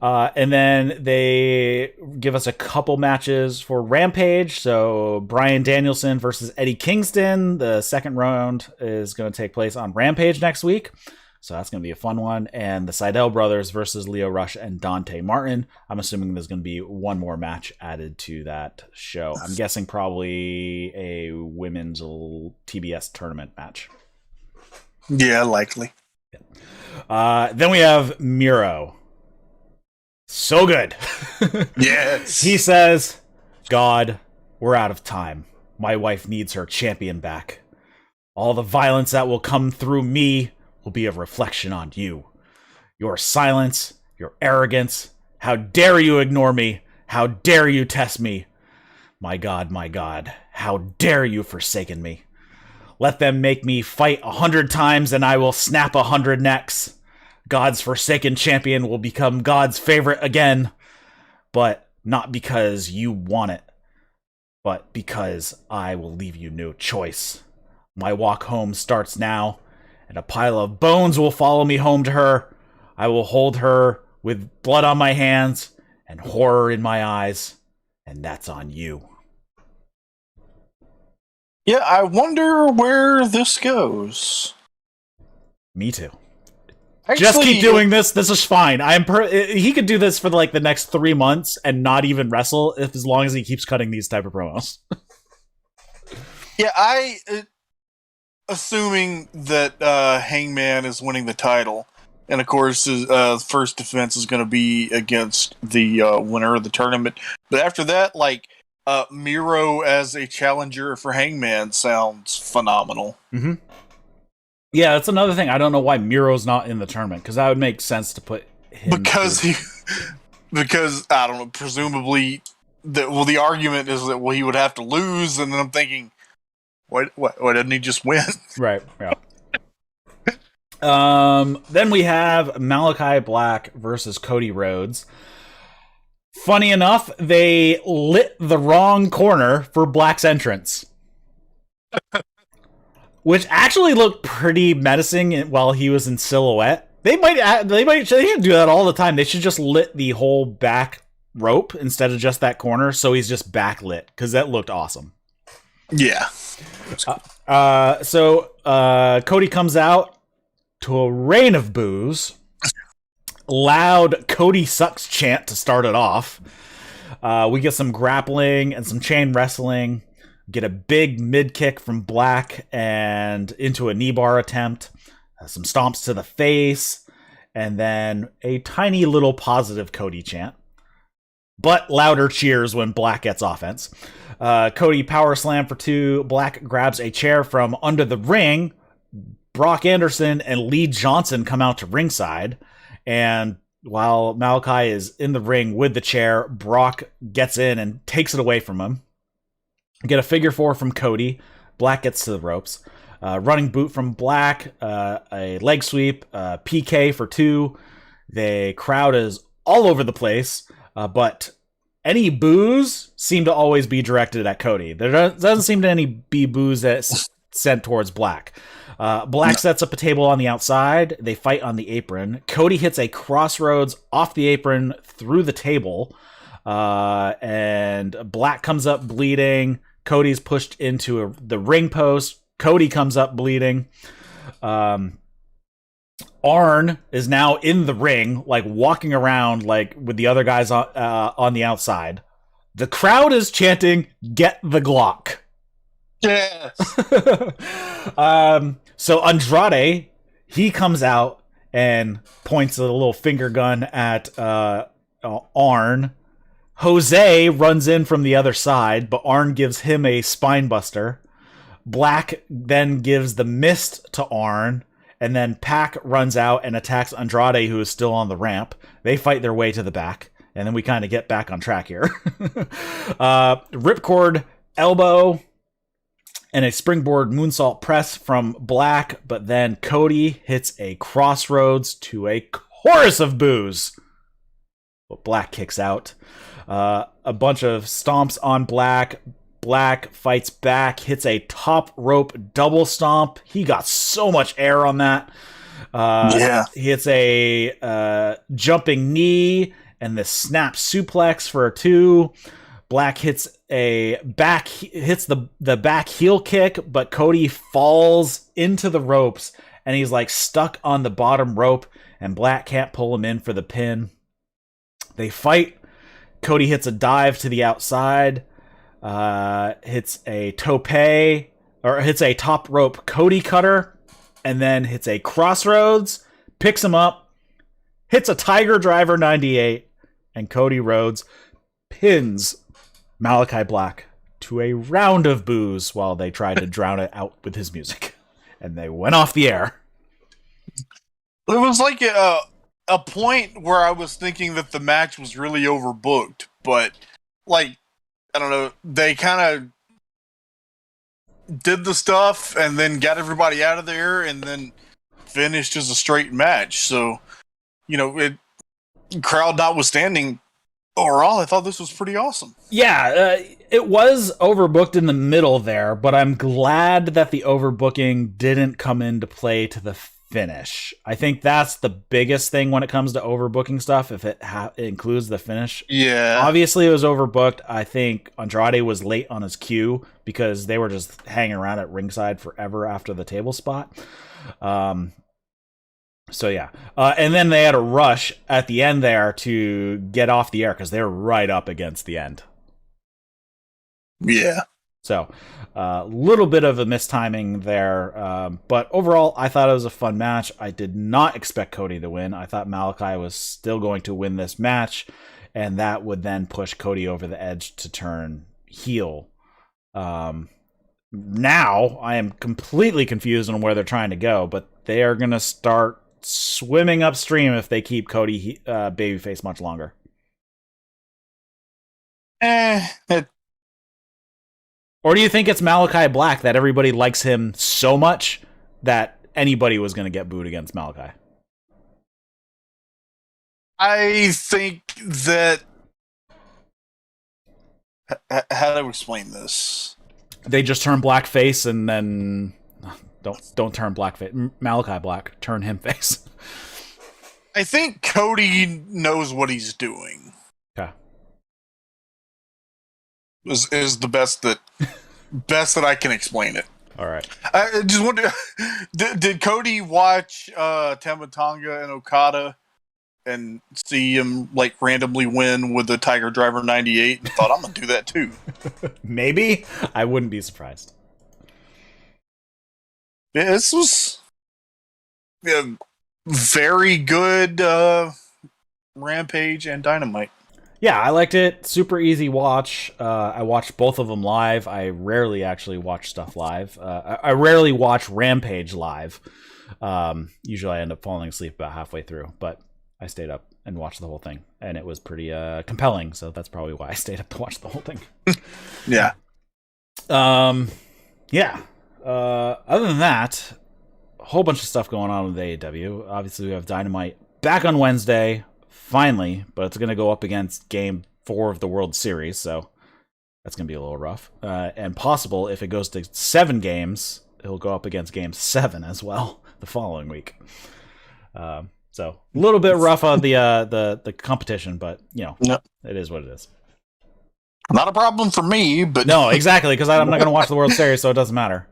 And then they give us a couple matches for Rampage. So Bryan Danielson versus Eddie Kingston. The second round is going to take place on Rampage next week. So that's going to be a fun one. And the Sydal brothers versus Leo Rush and Dante Martin. I'm assuming there's going to be one more match added to that show. I'm guessing probably a women's TBS tournament match. Yeah, likely. Then we have Miro. So good. Yes. He says, "God, we're out of time. My wife needs her champion back. All the violence that will come through me will be a reflection on you. Your silence, your arrogance. How dare you ignore me? How dare you test me? My God, how dare you forsaken me? Let them make me fight 100 times and I will snap 100 necks. God's forsaken champion will become God's favorite again, but not because you want it, but because I will leave you no choice. My walk home starts now, and a pile of bones will follow me home to her. I will hold her with blood on my hands and horror in my eyes, and that's on you." Yeah, I wonder where this goes. Me too. Actually, just keep doing this. This is fine. He could do this for like the next 3 months and not even wrestle as long as he keeps cutting these type of promos. Yeah, assuming that Hangman is winning the title, and of course his first defense is going to be against the winner of the tournament. But after that, Miro as a challenger for Hangman sounds phenomenal. Mm-hmm. Yeah, that's another thing. I don't know why Miro's not in the tournament, because that would make sense to put him because I don't know, presumably the argument is that he would have to lose, and then I'm thinking, why didn't he just win? Right, yeah. Then we have Malakai Black versus Cody Rhodes. Funny enough, they lit the wrong corner for Black's entrance, which actually looked pretty menacing while he was in silhouette. They should do that all the time. They should just lit the whole back rope instead of just that corner, so he's just backlit, because that looked awesome. Yeah. So Cody comes out to a rain of boos. Loud Cody sucks chant to start it off. We get some grappling and some chain wrestling. Get a big mid kick from Black and into a knee bar attempt. Some stomps to the face. And then a tiny little positive Cody chant. But louder cheers when Black gets offense. Cody power slam for 2. Black grabs a chair from under the ring. Brock Anderson and Lee Johnson come out to ringside. And while Malakai is in the ring with the chair, Brock gets in and takes it away from him. Get a figure 4 from Cody. Black gets to the ropes. Running boot from Black. A leg sweep. PK for 2. The crowd is all over the place. But any boos seem to always be directed at Cody. There doesn't seem to be boos that's sent towards Black. Black sets up a table on the outside. They fight on the apron. Cody hits a crossroads off the apron through the table. And Black comes up bleeding. Cody's pushed into the ring post. Cody comes up bleeding. Arn is now in the ring, like walking around like with the other guys on the outside. The crowd is chanting, "Get the Glock." Yes. So Andrade, he comes out and points a little finger gun at Arn. Jose runs in from the other side, but Arn gives him a spine buster. Black then gives the mist to Arn, and then Pac runs out and attacks Andrade, who is still on the ramp. They fight their way to the back, and then we kind of get back on track here. Ripcord elbow and a springboard moonsault press from Black, but then Cody hits a crossroads to a chorus of boos. But Black kicks out. A bunch of stomps on Black. Black fights back, hits a top rope double stomp. He got so much air on that. He hits a jumping knee and the snap suplex for a 2. Black hits the back heel kick, but Cody falls into the ropes and he's like stuck on the bottom rope, and Black can't pull him in for the pin. They fight. Cody hits a dive to the outside, hits a tope, or hits a top rope Cody cutter, and then hits a crossroads, picks him up, hits a Tiger Driver 98, and Cody Rhodes pins Malakai Black to a round of boos while they tried to drown it out with his music. And they went off the air. It was like a point where I was thinking that the match was really overbooked, but like, I don't know, they kind of did the stuff and then got everybody out of there and then finished as a straight match. So, you know, crowd notwithstanding, overall, I thought this was pretty awesome. Yeah, it was overbooked in the middle there, but I'm glad that the overbooking didn't come into play to the finish. I think that's the biggest thing when it comes to overbooking stuff, if it includes the finish. Yeah. Obviously, it was overbooked. I think Andrade was late on his cue because they were just hanging around at ringside forever after the table spot. So yeah, and then they had a rush at the end there to get off the air because they're right up against the end. Yeah. So a little bit of a mistiming there, but overall, I thought it was a fun match. I did not expect Cody to win. I thought Malakai was still going to win this match, and that would then push Cody over the edge to turn heel. Now I am completely confused on where they're trying to go, but they are going to start swimming upstream if they keep Cody babyface much longer. Or do you think it's Malakai Black that everybody likes him so much that anybody was going to get booed against Malakai? I think that... How do I explain this? They just turn black face and then... Don't turn black face. Malakai Black. Turn him face. I think Cody knows what he's doing. Okay. Is the best that I can explain it. All right. I just wonder, did Cody watch Tama Tonga and Okada and see him like randomly win with the Tiger Driver 98 and thought, I'm gonna do that too? Maybe. I wouldn't be surprised. Yeah, this was very good Rampage and Dynamite. Yeah, I liked it. Super easy watch. I watched both of them live. I rarely actually watch stuff live. I rarely watch Rampage live. Usually I end up falling asleep about halfway through, but I stayed up and watched the whole thing, and it was pretty compelling, so that's probably why I stayed up to watch the whole thing. Yeah. Yeah. Other than that, a whole bunch of stuff going on with AEW. Obviously, we have Dynamite back on Wednesday, finally, but it's going to go up against Game 4 of the World Series, so that's going to be a little rough. And possible, if it goes to 7 games, it'll go up against Game 7 as well the following week. So a little bit rough on the competition, but It is what it is. Not a problem for me, but no, exactly, because I'm not going to watch the World Series, so it doesn't matter.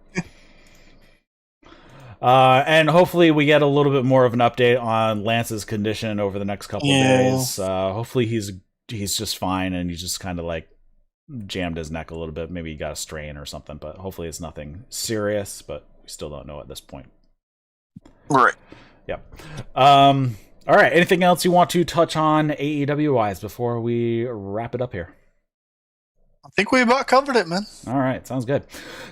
And hopefully we get a little bit more of an update on Lance's condition over the next couple of days. Hopefully he's just fine and he just kind of like jammed his neck a little bit. Maybe he got a strain or something, but hopefully it's nothing serious, but we still don't know at this point. Right. Yep. All right. Anything else you want to touch on AEW wise before we wrap it up here? I think we about covered it, man. All right, sounds good.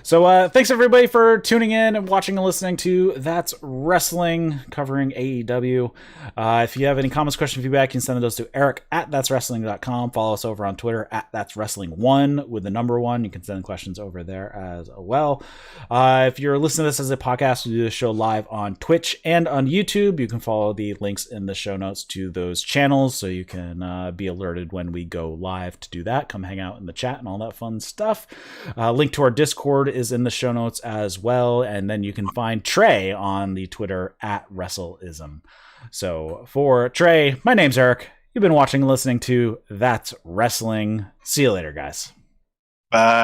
So thanks everybody for tuning in and watching and listening to That's Wrestling, covering AEW. If you have any comments, questions, feedback, you can send those to eric@thatswrestling.com. Follow us over on Twitter @thatswrestling1 with the number 1. You can send questions over there as well. If you're listening to this as a podcast, we do this show live on Twitch and on YouTube. You can follow the links in the show notes to those channels so you can be alerted when we go live to do that. Come hang out in the chat and all that fun stuff. Link to our Discord is in the show notes as well, and then you can find Trae on the Twitter @WrestleIsm. So for Trae, my name's Eric. You've been watching and listening to That's Wrestling. See you later, guys. Bye.